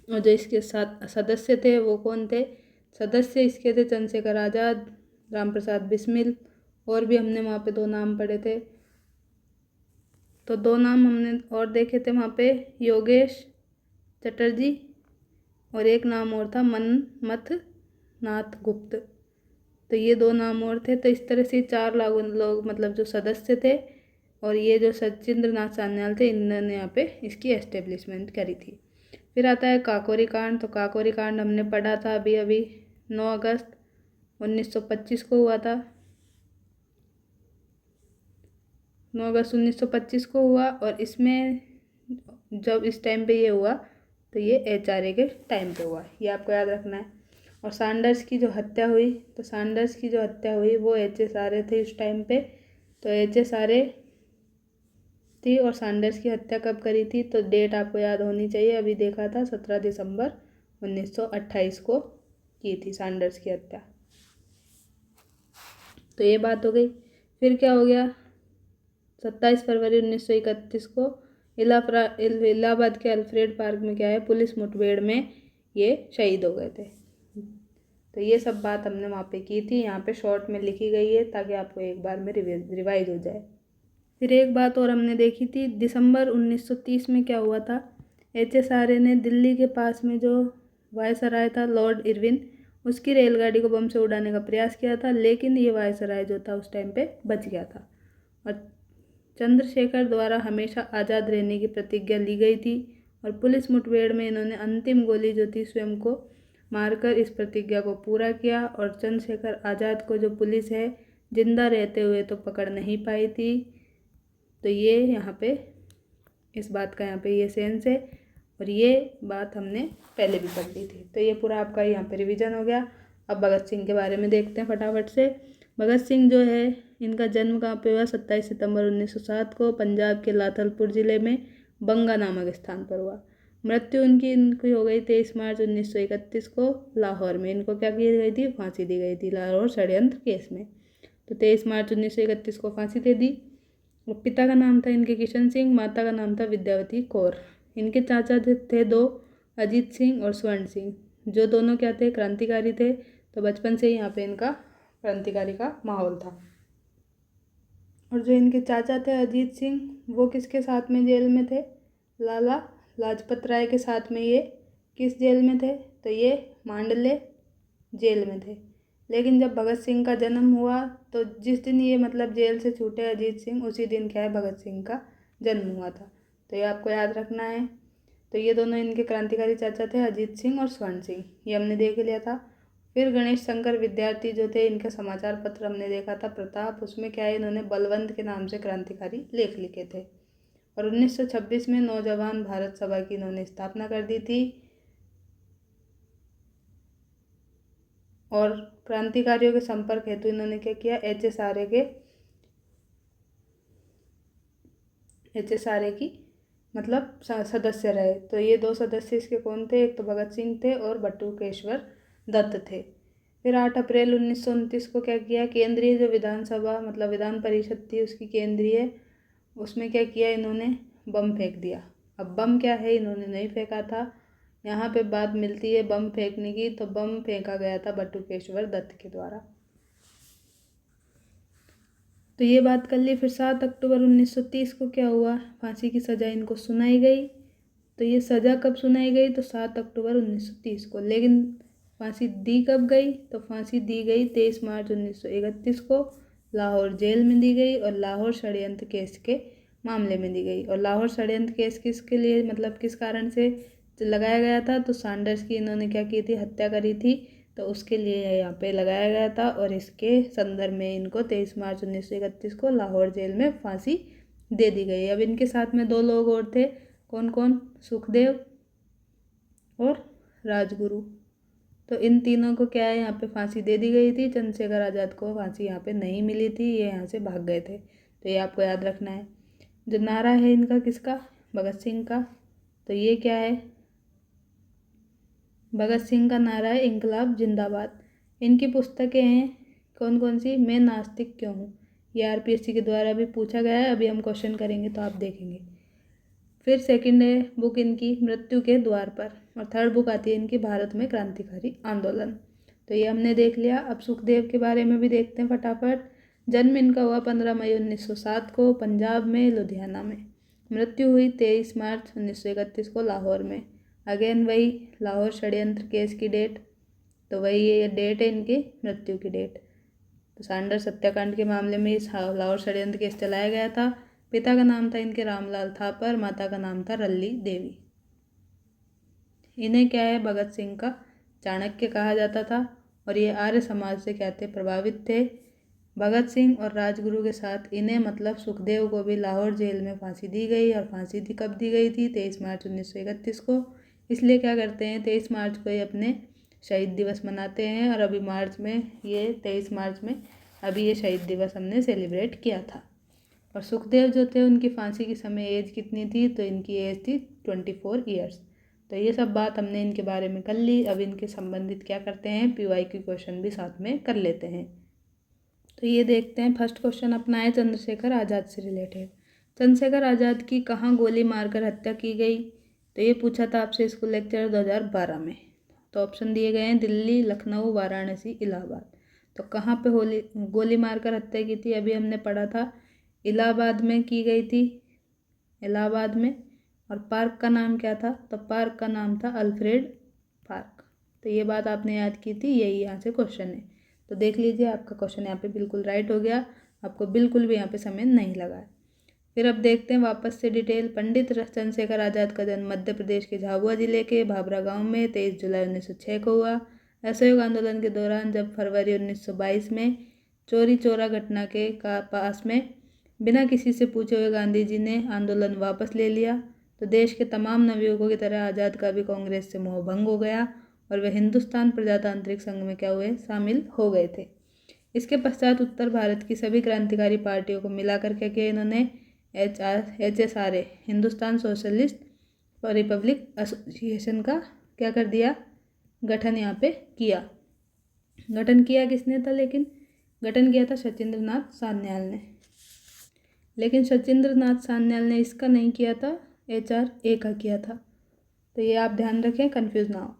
और जो इसके साथ सदस्य थे वो कौन थे? सदस्य इसके थे चंद्रशेखर आज़ाद, राम प्रसाद बिस्मिल, और भी हमने वहाँ पे 2 नाम पढ़े थे। तो 2 नाम हमने और देखे थे वहाँ पे, योगेश चटर्जी, और एक नाम और था मनमथ नाथ गुप्त। तो ये 2 नाम और थे। तो इस तरह से 4 लोग मतलब जो सदस्य थे, और ये जो सचिंद्र नाथ सान्याल थे, इन्होंने यहाँ पे इसकी एस्टेब्लिशमेंट करी थी। फिर आता है काकोरी कांड। तो काकोरी कांड हमने पढ़ा था अभी 9 अगस्त 1925 को हुआ था। 9 अगस्त 1925 को हुआ, और इसमें जब इस टाइम पे ये हुआ तो ये HRA के टाइम पे हुआ, ये आपको याद रखना है। और सैंडर्स की जो हत्या हुई, तो सैंडर्स की जो हत्या हुई वो HSRA थे इस टाइम पे। तो HSRA थी, और सैंडर्स की हत्या कब करी थी? तो डेट आपको याद होनी चाहिए, अभी देखा था 17 दिसंबर 1928 को की थी सैंडर्स की हत्या। तो ये बात हो गई। फिर क्या हो गया? 27 फरवरी 1931 को इलाहाबाद के अल्फ्रेड पार्क में क्या है, पुलिस मुठभेड़ में ये शहीद हो गए थे। तो ये सब बात हमने वहाँ पे की थी, यहाँ पे शॉर्ट में लिखी गई है ताकि आपको एक बार में रिवाइज हो जाए। फिर एक बात और हमने देखी थी, दिसंबर 1930 में क्या हुआ था, HSRA ने दिल्ली के पास में जो वायसराय था लॉर्ड इरविन, उसकी रेलगाड़ी को बम से उड़ाने का प्रयास किया था, लेकिन ये वायसराय जो था उस टाइम पे बच गया था। और चंद्रशेखर द्वारा हमेशा आज़ाद रहने की प्रतिज्ञा ली गई थी, और पुलिस मुठभेड़ में इन्होंने अंतिम गोली जो थी स्वयं को मारकर इस प्रतिज्ञा को पूरा किया। और चंद्रशेखर आज़ाद को जो पुलिस है जिंदा रहते हुए तो पकड़ नहीं पाई थी। तो ये यहाँ पे इस बात का यहाँ पे ये सेंस है, और ये बात हमने पहले भी पढ़ ली थी। तो ये पूरा आपका यहाँ पे रिवीजन हो गया। अब भगत सिंह के बारे में देखते हैं फटाफट से। भगत सिंह जो है, इनका जन्म कहाँ पे हुआ? 27 सितंबर 1907 को पंजाब के लाथलपुर ज़िले में बंगा नामक स्थान पर हुआ। मृत्यु इनकी हो गई 23 मार्च 1931 को लाहौर में। इनको क्या की गई थी? फांसी दी गई थी लाहौर षड्यंत्र केस में। तो 23 मार्च 1931 को फांसी दे दी। और पिता का नाम था इनके किशन सिंह, माता का नाम था विद्यावती कौर। इनके चाचा थे 2, अजीत सिंह और स्वर्ण सिंह, जो दोनों क्या थे? क्रांतिकारी थे। तो बचपन से ही यहाँ पे इनका क्रांतिकारी का माहौल था। और जो इनके चाचा थे अजीत सिंह, वो किसके साथ में जेल में थे? लाला लाजपत राय के साथ में ये किस जेल में थे? तो ये मांडले जेल में थे। लेकिन जब भगत सिंह का जन्म हुआ तो जिस दिन ये मतलब जेल से छूटे अजीत सिंह, उसी दिन क्या है, भगत सिंह का जन्म हुआ था। तो ये आपको याद रखना है। तो ये दोनों इनके क्रांतिकारी चाचा थे, अजीत सिंह और स्वर्ण सिंह, ये हमने देख लिया था। फिर गणेश शंकर विद्यार्थी जो थे, इनके समाचार पत्र हमने देखा था प्रताप, उसमें क्या है, इन्होंने बलवंत के नाम से क्रांतिकारी लेख लिखे थे। और 1926 में नौजवान भारत सभा की इन्होंने स्थापना कर दी थी। और क्रांतिकारियों के संपर्क हेतु इन्होंने क्या किया? HSRA के HSRA की मतलब सदस्य रहे। तो ये 2 सदस्य इसके कौन थे, एक तो भगत सिंह थे और बटुकेश्वर दत्त थे। फिर 8 अप्रैल 1929 को क्या किया, केंद्रीय जो विधानसभा मतलब विधान परिषद थी उसकी केंद्रीय, उसमें क्या किया इन्होंने, बम फेंक दिया। अब बम क्या है, इन्होंने नहीं फेंका था, यहाँ पे बात मिलती है बम फेंकने की, तो बम फेंका गया था बटुकेश्वर दत्त के द्वारा। तो ये बात कर ली। फिर 7 अक्टूबर 1930 को क्या हुआ, फांसी की सज़ा इनको सुनाई गई। तो ये सज़ा कब सुनाई गई, तो 7 अक्टूबर 1930 को। लेकिन फांसी दी कब गई, तो फांसी दी गई 23 मार्च 1931 को लाहौर जेल में दी गई और लाहौर षड्यंत्र केस के मामले में दी गई। और लाहौर षड्यंत्र केस किसके लिए मतलब किस कारण से लगाया गया था, तो सैंडर्स की इन्होंने क्या की थी, हत्या करी थी, तो उसके लिए यहाँ पे लगाया गया था। और इसके संदर्भ में इनको 23 मार्च 1931 को लाहौर जेल में फांसी दे दी गई। अब इनके साथ में 2 लोग और थे, कौन कौन, सुखदेव और राजगुरु। तो इन तीनों को क्या है, यहाँ पे फांसी दे दी गई थी। चंद्रशेखर आज़ाद को फांसी यहाँ पे नहीं मिली थी, ये यहाँ से भाग गए थे। तो ये आपको याद रखना है। जो नारा है इनका किसका, भगत सिंह का, तो ये क्या है, भगत सिंह का नारा है इंकलाब जिंदाबाद। इनकी पुस्तकें हैं कौन कौन सी, मैं नास्तिक क्यों हूँ, ये RPSC के द्वारा भी पूछा गया है, अभी हम क्वेश्चन करेंगे तो आप देखेंगे। फिर सेकंड है बुक इनकी मृत्यु के द्वार पर, और थर्ड बुक आती है इनकी भारत में क्रांतिकारी आंदोलन। तो ये हमने देख लिया। अब सुखदेव के बारे में भी देखते हैं फटाफट। जन्म इनका हुआ 15 मई 1907 को पंजाब में लुधियाना में। मृत्यु हुई 23 मार्च 1931 को लाहौर में। अगेन वही लाहौर षड्यंत्र केस की डेट, तो वही ये डेट है इनकी मृत्यु की डेट। तो सैंडर्स हत्याकांड के मामले में इस लाहौर षड्यंत्र केस चलाया गया था। पिता का नाम था इनके रामलाल थापर, माता का नाम था रल्ली देवी। इन्हें क्या है, भगत सिंह का चाणक्य कहा जाता था, और ये आर्य समाज से क्या थे, प्रभावित थे। भगत सिंह और राजगुरु के साथ इन्हें मतलब सुखदेव को भी लाहौर जेल में फांसी दी गई। और फांसी दी कब दी गई थी, 23 मार्च 1931 को। इसलिए क्या करते हैं, 23 मार्च को ये अपने शहीद दिवस मनाते हैं। और अभी मार्च में ये 23 मार्च में अभी ये शहीद दिवस हमने सेलिब्रेट किया था। और सुखदेव जो थे उनकी फांसी की समय एज कितनी थी, तो इनकी एज थी 24 ईयर्स। तो ये सब बात हमने इनके बारे में कर ली। अब इनके संबंधित क्या करते हैं, PYQ क्वेश्चन भी साथ में कर लेते हैं। तो ये देखते हैं, फर्स्ट क्वेश्चन अपना है चंद्रशेखर आज़ाद से रिलेटेड। चंद्रशेखर आज़ाद की कहाँ गोली मारकर हत्या की गई, तो ये पूछा था आपसे स्कूल लेक्चर 2012 में। तो ऑप्शन दिए गए हैं दिल्ली, लखनऊ, वाराणसी, इलाहाबाद। तो कहाँ पे गोली मारकर हत्या की थी, अभी हमने पढ़ा था इलाहाबाद में की गई थी, इलाहाबाद में। और पार्क का नाम क्या था, तो पार्क का नाम था अल्फ्रेड पार्क। तो ये बात आपने याद की थी, यही यहाँ से क्वेश्चन है। तो देख लीजिए आपका क्वेश्चन यहाँ पे बिल्कुल राइट हो गया, आपको बिल्कुल भी यहाँ पे समय नहीं लगा है। फिर अब देखते हैं वापस से डिटेल। पंडित चंद्रशेखर आज़ाद का जन्म मध्य प्रदेश के झाबुआ जिले के भाभरा गांव में 23 जुलाई 1906 को हुआ। असहयोग आंदोलन के दौरान जब फरवरी 1922 में चोरी चौरा घटना के पास में बिना किसी से पूछे हुए गांधी जी ने आंदोलन वापस ले लिया, तो देश के तमाम नवयुवकों की तरह आज़ाद का भी कांग्रेस से मोह भंग हो गया और वे हिंदुस्तान प्रजातांत्रिक संघ में क्या हुए, शामिल हो गए थे। इसके पश्चात उत्तर भारत की सभी क्रांतिकारी पार्टियों को मिलाकर क्या किया इन्होंने, HSRA Hindustan socialist Republic association का क्या कर दिया, गठन यहाँ पे किया। गठन किया किसने था, लेकिन गठन किया था सचिंद्र नाथ सान्याल ने। लेकिन सचिंद्र नाथ सान्याल ने इसका नहीं किया था, HRA का किया था। तो ये आप ध्यान रखें, कंफ्यूज ना हो।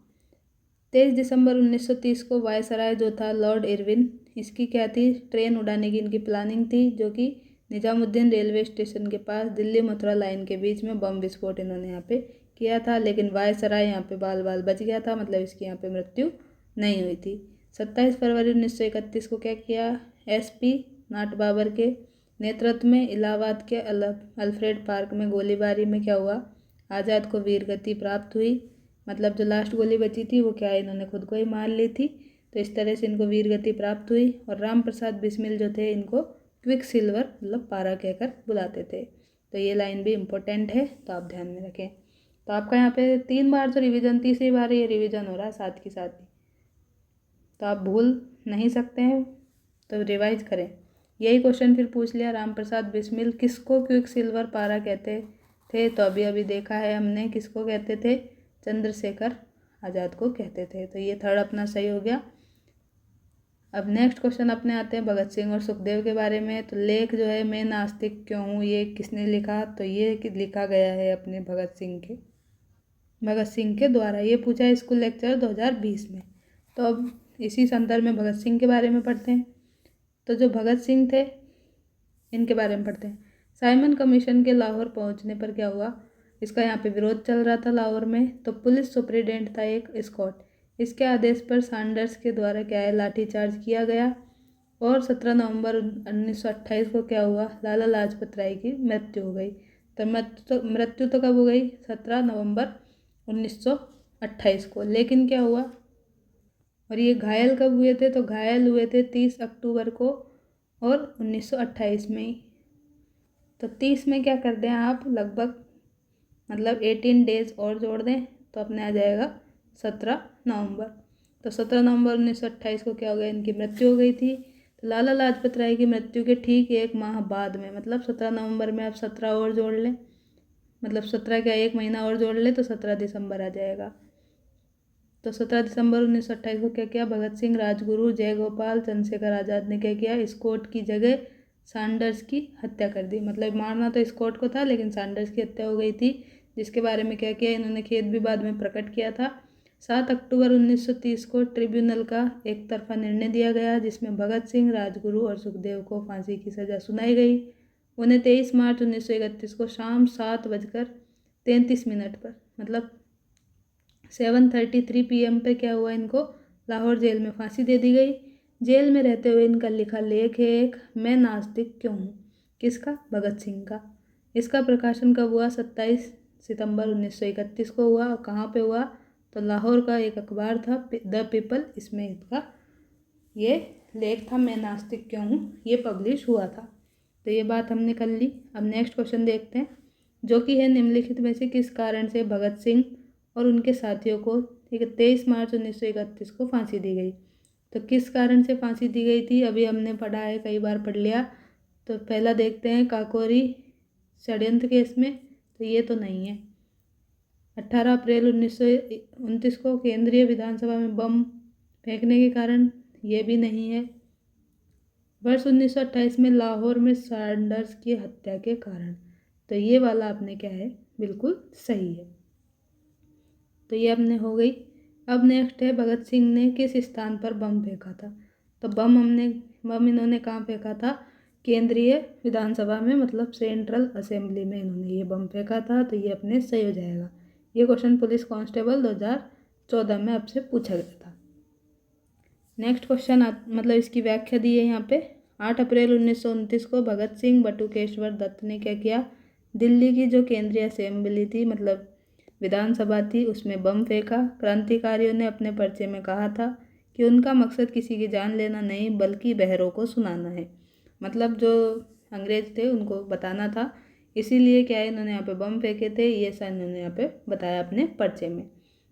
23 दिसंबर 1930 को वायसराय जो था लॉर्ड इरविन, इसकी क्या थी, ट्रेन उड़ाने की इनकी प्लानिंग थी, जो कि निजामुद्दीन रेलवे स्टेशन के पास दिल्ली मथुरा लाइन के बीच में बम विस्फोट इन्होंने यहाँ पे किया था। लेकिन वायसराय यहाँ पे बाल बाल बच गया था, मतलब इसकी यहाँ पे मृत्यु नहीं हुई थी। 27 फरवरी 1931 को क्या किया, SP नाट बाबर के नेतृत्व में इलाहाबाद के अल्फ्रेड पार्क में गोलीबारी में क्या हुआ, आज़ाद को वीरगति प्राप्त हुई। मतलब जो लास्ट गोली बची थी वो क्या है, इन्होंने खुद को ही मार ली थी। तो इस तरह से इनको वीरगति प्राप्त हुई। और राम प्रसाद बिस्मिल जो थे इनको क्विक सिल्वर मतलब पारा कहकर बुलाते थे। तो ये लाइन भी इम्पोर्टेंट है, तो आप ध्यान में रखें। तो आपका यहाँ पे 3 बार तो रिवीजन, तीसरी बार ये रिवीजन हो रहा है साथ के साथ ही, तो आप भूल नहीं सकते हैं, तो रिवाइज करें। यही क्वेश्चन फिर पूछ लिया, राम प्रसाद बिस्मिल किसको क्विक सिल्वर पारा कहते थे? तो अभी अभी देखा है हमने, किसको कहते थे? चंद्रशेखर आज़ाद को कहते थे। तो ये थर्ड अपना सही हो गया। अब नेक्स्ट क्वेश्चन अपने आते हैं भगत सिंह और सुखदेव के बारे में। तो लेख जो है मैं नास्तिक क्यों हूँ, ये किसने लिखा? तो ये लिखा गया है अपने भगत सिंह के द्वारा। ये पूछा है स्कूल लेक्चर 2020 में। तो अब इसी संदर्भ में भगत सिंह के बारे में पढ़ते हैं। तो जो भगत सिंह थे इनके बारे में पढ़ते हैं। साइमन कमीशन के लाहौर पहुंचने पर क्या हुआ? इसका यहाँ पे विरोध चल रहा था लाहौर में। तो पुलिस सुप्रिटेंडेंट था एक स्कॉट, इसके आदेश पर सैंडर्स के द्वारा क्या है, लाठीचार्ज किया गया। और 17 नवंबर 1928 को क्या हुआ? लाला लाजपत राय की मृत्यु हो गई। तो मृत्यु तो कब हो गई? 17 नवंबर 1928 को। लेकिन क्या हुआ, और ये घायल कब हुए थे? तो घायल हुए थे 30 अक्टूबर को और 1928 में ही। तो 30 में क्या कर दें आप, लगभग मतलब 18 डेज और जोड़ दें तो अपने आ जाएगा 17 नवंबर। तो 17 नवंबर 1928 को क्या हो गया, इनकी मृत्यु हो गई थी। तो लाला लाजपत राय की मृत्यु के ठीक एक माह बाद में, मतलब 17 नवंबर में आप 17 और जोड़ लें, मतलब 17 का एक महीना और जोड़ लें तो 17 दिसंबर आ जाएगा। तो 17 दिसंबर 1928 को क्या किया, भगत सिंह, राजगुरु, जयगोपाल, चंद्रशेखर आज़ाद ने क्या किया, स्कॉट की जगह सैंडर्स की हत्या कर दी। मतलब मारना तो स्कॉट को था लेकिन सैंडर्स की हत्या हो गई थी, जिसके बारे में क्या किया इन्होंने खेद भी बाद में प्रकट किया था। 7 अक्टूबर 1930 को ट्रिब्यूनल का एक तरफा निर्णय दिया गया, जिसमें भगत सिंह, राजगुरु और सुखदेव को फांसी की सज़ा सुनाई गई। उन्हें 23 मार्च 1931 को शाम 7:33 पर, मतलब 7:33 PM पे क्या हुआ, इनको लाहौर जेल में फांसी दे दी गई। जेल में रहते हुए इनका लिखा लेख है एक, मैं नास्तिक क्यों हूँ। किसका? भगत सिंह का। इसका प्रकाशन कब हुआ? 27 सितंबर 1931 को हुआ। और कहाँ पे हुआ? तो लाहौर का एक अखबार था द पीपल, इसमें इसका ये लेख था, मैं नास्तिक क्यों हूँ, ये पब्लिश हुआ था। तो ये बात हमने कर ली। अब नेक्स्ट क्वेश्चन देखते हैं, जो कि है निम्नलिखित में से किस कारण से भगत सिंह और उनके साथियों को 23 मार्च 1931 को फांसी दी गई। तो किस कारण से फांसी दी गई थी, अभी हमने पढ़ा है, कई बार पढ़ लिया। तो पहला देखते हैं, काकोरी षड्यंत्र केस में। तो ये तो नहीं है। 18 अप्रैल 1929 को केंद्रीय विधानसभा में बम फेंकने के कारण, ये भी नहीं है। वर्ष 1928 में लाहौर में सैंडर्स की हत्या के कारण, तो ये वाला आपने क्या है, बिल्कुल सही है। तो ये अपने हो गई। अब नेक्स्ट है, भगत सिंह ने किस स्थान पर बम फेंका था। तो बम इन्होंने कहाँ फेंका था? केंद्रीय विधानसभा में, मतलब सेंट्रल असेंबली में इन्होंने ये बम फेंका था। तो ये अपने सही हो जाएगा। ये क्वेश्चन पुलिस कांस्टेबल 2014 में आपसे पूछा गया था। नेक्स्ट क्वेश्चन मतलब इसकी व्याख्या दी है यहाँ पे। 8 अप्रैल 1929 को भगत सिंह बटुकेश्वर दत्त ने क्या किया, दिल्ली की जो केंद्रीय असेंबली थी, मतलब विधानसभा थी, उसमें बम फेंका। क्रांतिकारियों ने अपने पर्चे में कहा था कि उनका मकसद किसी की जान लेना नहीं बल्कि बहरों को सुनाना है। मतलब जो अंग्रेज थे उनको बताना था, इसीलिए क्या है इन्होंने यहाँ पे बम फेंके थे, ये सब इन्होंने यहाँ पे बताया अपने पर्चे में।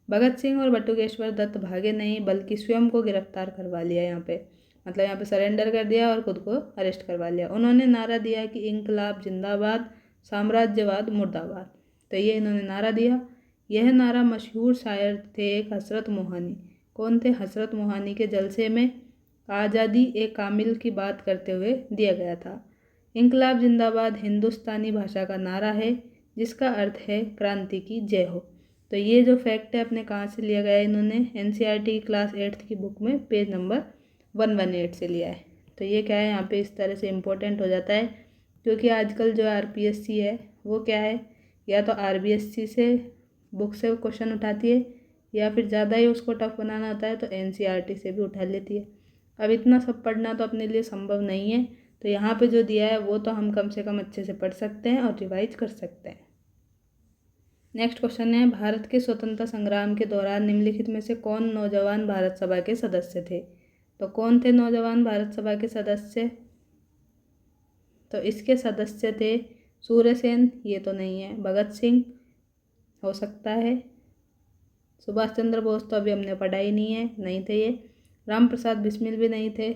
भगत सिंह और बटुकेश्वर दत्त भागे नहीं बल्कि स्वयं को गिरफ्तार करवा लिया यहाँ पे, मतलब यहाँ पे सरेंडर कर दिया और खुद को अरेस्ट करवा लिया। उन्होंने नारा दिया कि इंकलाब जिंदाबाद, साम्राज्यवाद मुर्दाबाद। तो ये इन्होंने नारा दिया। यह नारा मशहूर शायर थे एक हसरत मोहानी। कौन थे? हसरत मोहानी के जलसे में आज़ादी ए कामिल की बात करते हुए दिया गया था। इंकलाब जिंदाबाद हिंदुस्तानी भाषा का नारा है जिसका अर्थ है क्रांति की जय हो। तो ये जो फैक्ट है अपने कहाँ से लिया गया है, इन्होंने NCERT क्लास 8th की बुक में पेज नंबर 118 से लिया है। तो ये क्या है यहाँ पे इस तरह से इम्पोर्टेंट हो जाता है, क्योंकि आजकल जो RPSC है वो क्या है, या तो RBSC से बुक से क्वेश्चन उठाती है, या फिर ज़्यादा ही उसको टफ बनाना होता है तो NCERT से भी उठा लेती है। अब इतना सब पढ़ना तो अपने लिए संभव नहीं है, तो यहाँ पे जो दिया है वो तो हम कम से कम अच्छे से पढ़ सकते हैं और रिवाइज कर सकते हैं। नेक्स्ट क्वेश्चन है, भारत के स्वतंत्रता संग्राम के दौरान निम्नलिखित में से कौन नौजवान भारत सभा के सदस्य थे। तो कौन थे नौजवान भारत सभा के सदस्य? तो इसके सदस्य थे सूर्यसेन, ये तो नहीं है। भगत सिंह हो सकता है। सुभाष चंद्र बोस तो अभी हमने पढ़ा ही नहीं थे ये। राम प्रसाद बिस्मिल भी नहीं थे,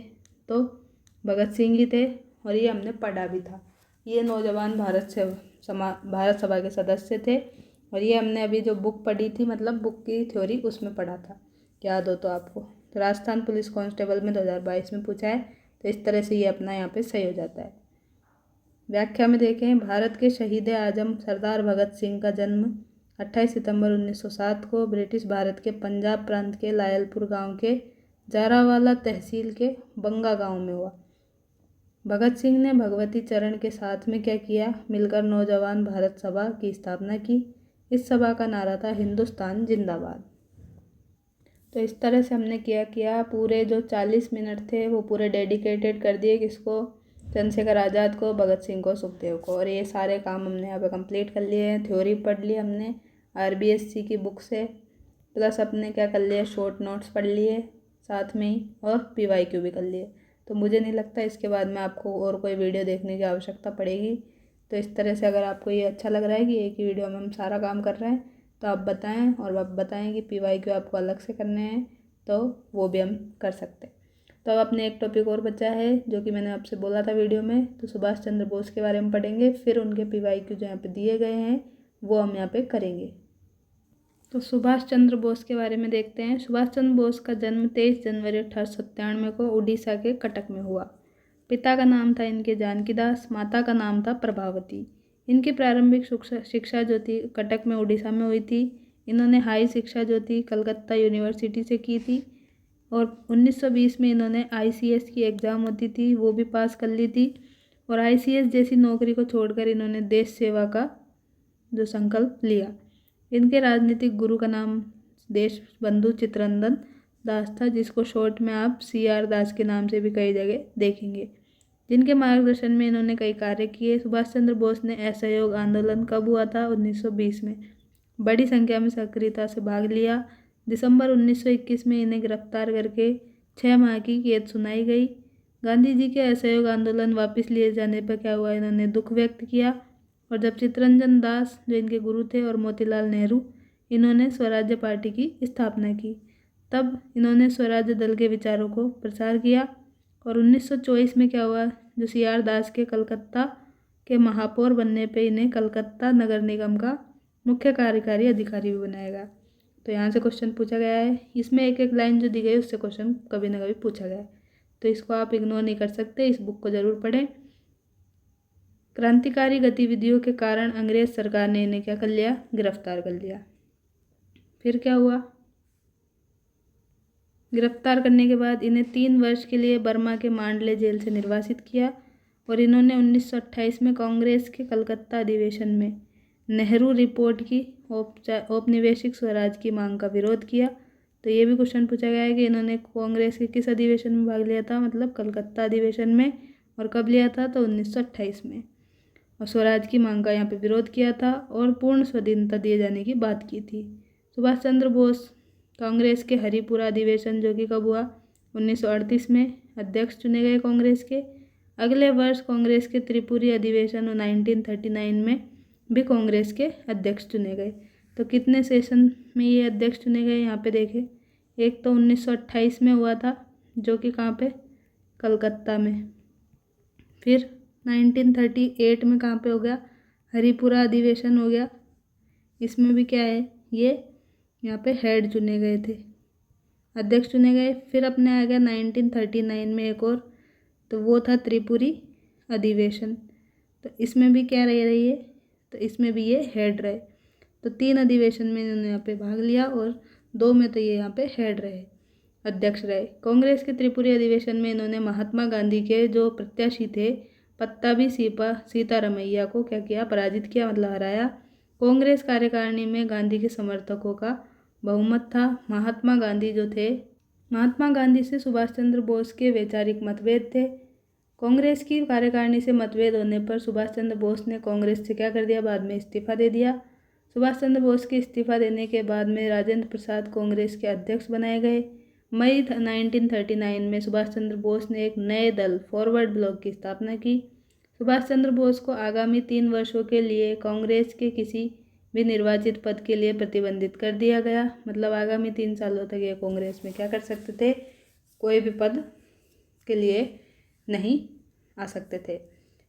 तो भगत सिंह ही थे। और ये हमने पढ़ा भी था। ये नौजवान भारत सभा के सदस्य थे और ये हमने अभी जो बुक पढ़ी थी, मतलब बुक की थ्योरी, उसमें पढ़ा था, याद हो तो आपको। तो राजस्थान पुलिस कांस्टेबल में 2022 में पूछा है, तो इस तरह से ये अपना यहाँ पे सही हो जाता है। व्याख्या में देखें, भारत के शहीद आजम सरदार भगत सिंह का जन्म 28 सितंबर 1907 को ब्रिटिश भारत के पंजाब प्रांत के लायलपुर गांव के जारावाला तहसील के बंगा गांव में हुआ। भगत सिंह ने भगवती चरण के साथ में क्या किया, मिलकर नौजवान भारत सभा की स्थापना की। इस सभा का नारा था हिंदुस्तान जिंदाबाद। तो इस तरह से हमने किया पूरे जो 40 मिनट थे वो पूरे डेडिकेटेड कर दिए किसको, चंद्रशेखर आज़ाद को, भगत सिंह को, सुखदेव को। और ये सारे काम हमने यहाँ पे कंप्लीट कर लिए हैं। थ्योरी पढ़ ली हमने RBSC की बुक से, प्लस अपने क्या कर लिया, शॉर्ट नोट्स पढ़ लिए साथ में ही, और PYQ भी कर लिए। तो मुझे नहीं लगता इसके बाद में आपको और कोई वीडियो देखने की आवश्यकता पड़ेगी। तो इस तरह से अगर आपको ये अच्छा लग रहा है कि एक ही वीडियो में हम सारा काम कर रहे हैं, तो आप बताएं, और आप बताएं कि PYQ आपको अलग से करने हैं तो वो भी हम कर सकते हैं। तो अब अपने एक टॉपिक और बचा है जो कि मैंने आपसे बोला था वीडियो में, तो सुभाष चंद्र बोस के बारे में पढ़ेंगे, फिर उनके PYQ जो यहाँ पे दिए गए हैं वो हम यहाँ पे करेंगे। तो सुभाष चंद्र बोस के बारे में देखते हैं। सुभाष चंद्र बोस का जन्म 23 जनवरी 1897 को उड़ीसा के कटक में हुआ। पिता का नाम था इनके जानकीदास, माता का नाम था प्रभावती। इनकी प्रारंभिक शिक्षा जो थी कटक में उड़ीसा में हुई थी। इन्होंने हाई शिक्षा जो थी कलकत्ता यूनिवर्सिटी से की थी, और 1920 में इन्होंने ICS की एग्ज़ाम होती थी वो भी पास कर ली थी। और ICS जैसी नौकरी को छोड़कर इन्होंने देश सेवा का जो संकल्प लिया। इनके राजनीतिक गुरु का नाम देश बंधु चित्तरंजन दास था, जिसको शॉर्ट में आप CR दास के नाम से भी कई जगह देखेंगे, जिनके मार्गदर्शन में इन्होंने कई कार्य किए। सुभाष चंद्र बोस ने असहयोग आंदोलन कब हुआ था, 1920 में बड़ी संख्या में सक्रियता से भाग लिया। दिसंबर 1921 में इन्हें गिरफ्तार करके 6 माह की कैद सुनाई गई। गांधी जी के असहयोग आंदोलन वापस लिए जाने पर क्या हुआ, इन्होंने दुख व्यक्त किया। और जब चित्तरंजन दास जो इनके गुरु थे और मोतीलाल नेहरू, इन्होंने स्वराज्य पार्टी की स्थापना की, तब इन्होंने स्वराज्य दल के विचारों को प्रचार किया। और 1924 में क्या हुआ, जो CR दास के कलकत्ता के महापौर बनने पे इन्हें कलकत्ता नगर निगम का मुख्य कार्यकारी अधिकारी भी बनाया गया। तो यहाँ से क्वेश्चन पूछा गया है, इसमें एक एक लाइन जो दी गई उससे क्वेश्चन कभी ना कभी पूछा गया है, तो इसको आप इग्नोर नहीं कर सकते, इस बुक को ज़रूर पढ़ें। क्रांतिकारी गतिविधियों के कारण अंग्रेज सरकार ने इन्हें क्या कर लिया, गिरफ्तार कर लिया। फिर क्या हुआ, गिरफ्तार करने के बाद इन्हें 3 वर्ष के लिए बर्मा के मांडले जेल से निर्वासित किया। और इन्होंने 1928 में कांग्रेस के कलकत्ता अधिवेशन में नेहरू रिपोर्ट की औपनिवेशिक स्वराज की मांग का विरोध किया। तो ये भी क्वेश्चन पूछा गया है कि इन्होंने कांग्रेस के किस अधिवेशन में भाग लिया था, मतलब कलकत्ता अधिवेशन में, और कब लिया था, तो 1928 में। और स्वराज की मांग का यहाँ पे विरोध किया था और पूर्ण स्वाधीनता दिए जाने की बात की थी। सुभाष चंद्र बोस कांग्रेस के हरिपुरा अधिवेशन जो कि कब हुआ, 1938 में, अध्यक्ष चुने गए कांग्रेस के। अगले वर्ष कांग्रेस के त्रिपुरी अधिवेशन 1939 में भी कांग्रेस के अध्यक्ष चुने गए। तो कितने सेशन में ये अध्यक्ष चुने गए, यहाँ पे देखें, एक तो 1928 में हुआ था जो कि कहाँ पे, कलकत्ता में। फिर 1938 में कहाँ पे हो गया, हरिपुरा अधिवेशन हो गया। इसमें भी क्या है, ये यहाँ पे हेड चुने गए थे, अध्यक्ष चुने गए। फिर अपने आ गया 1939 में एक और, तो वो था त्रिपुरी अधिवेशन। तो इसमें भी क्या रही है, तो इसमें भी ये हेड रहे। तो 3 अधिवेशन में इन्होंने यहाँ पे भाग लिया और 2 में तो ये यहाँ पे हेड रहे, अध्यक्ष रहे। कांग्रेस के त्रिपुरी अधिवेशन में इन्होंने महात्मा गांधी के जो प्रत्याशी थे पत्ताभी सीतारमैया को क्या किया, पराजित किया, मतलब हराया। कांग्रेस कार्यकारिणी में गांधी के समर्थकों का बहुमत था। महात्मा गांधी से सुभाष चंद्र बोस के वैचारिक मतभेद थे। कांग्रेस की कार्यकारिणी से मतभेद होने पर सुभाष चंद्र बोस ने कांग्रेस से क्या कर दिया, बाद में इस्तीफा दे दिया। सुभाष चंद्र बोस के इस्तीफा देने के बाद में राजेंद्र प्रसाद कांग्रेस के अध्यक्ष बनाए गए। मई 1939 में सुभाष चंद्र बोस ने एक नए दल फॉरवर्ड ब्लॉक की स्थापना की। सुभाष चंद्र बोस को आगामी 3 वर्षों के लिए कांग्रेस के किसी भी निर्वाचित पद के लिए प्रतिबंधित कर दिया गया, मतलब आगामी 3 सालों तक ये कांग्रेस में क्या कर सकते थे, कोई भी पद के लिए नहीं आ सकते थे।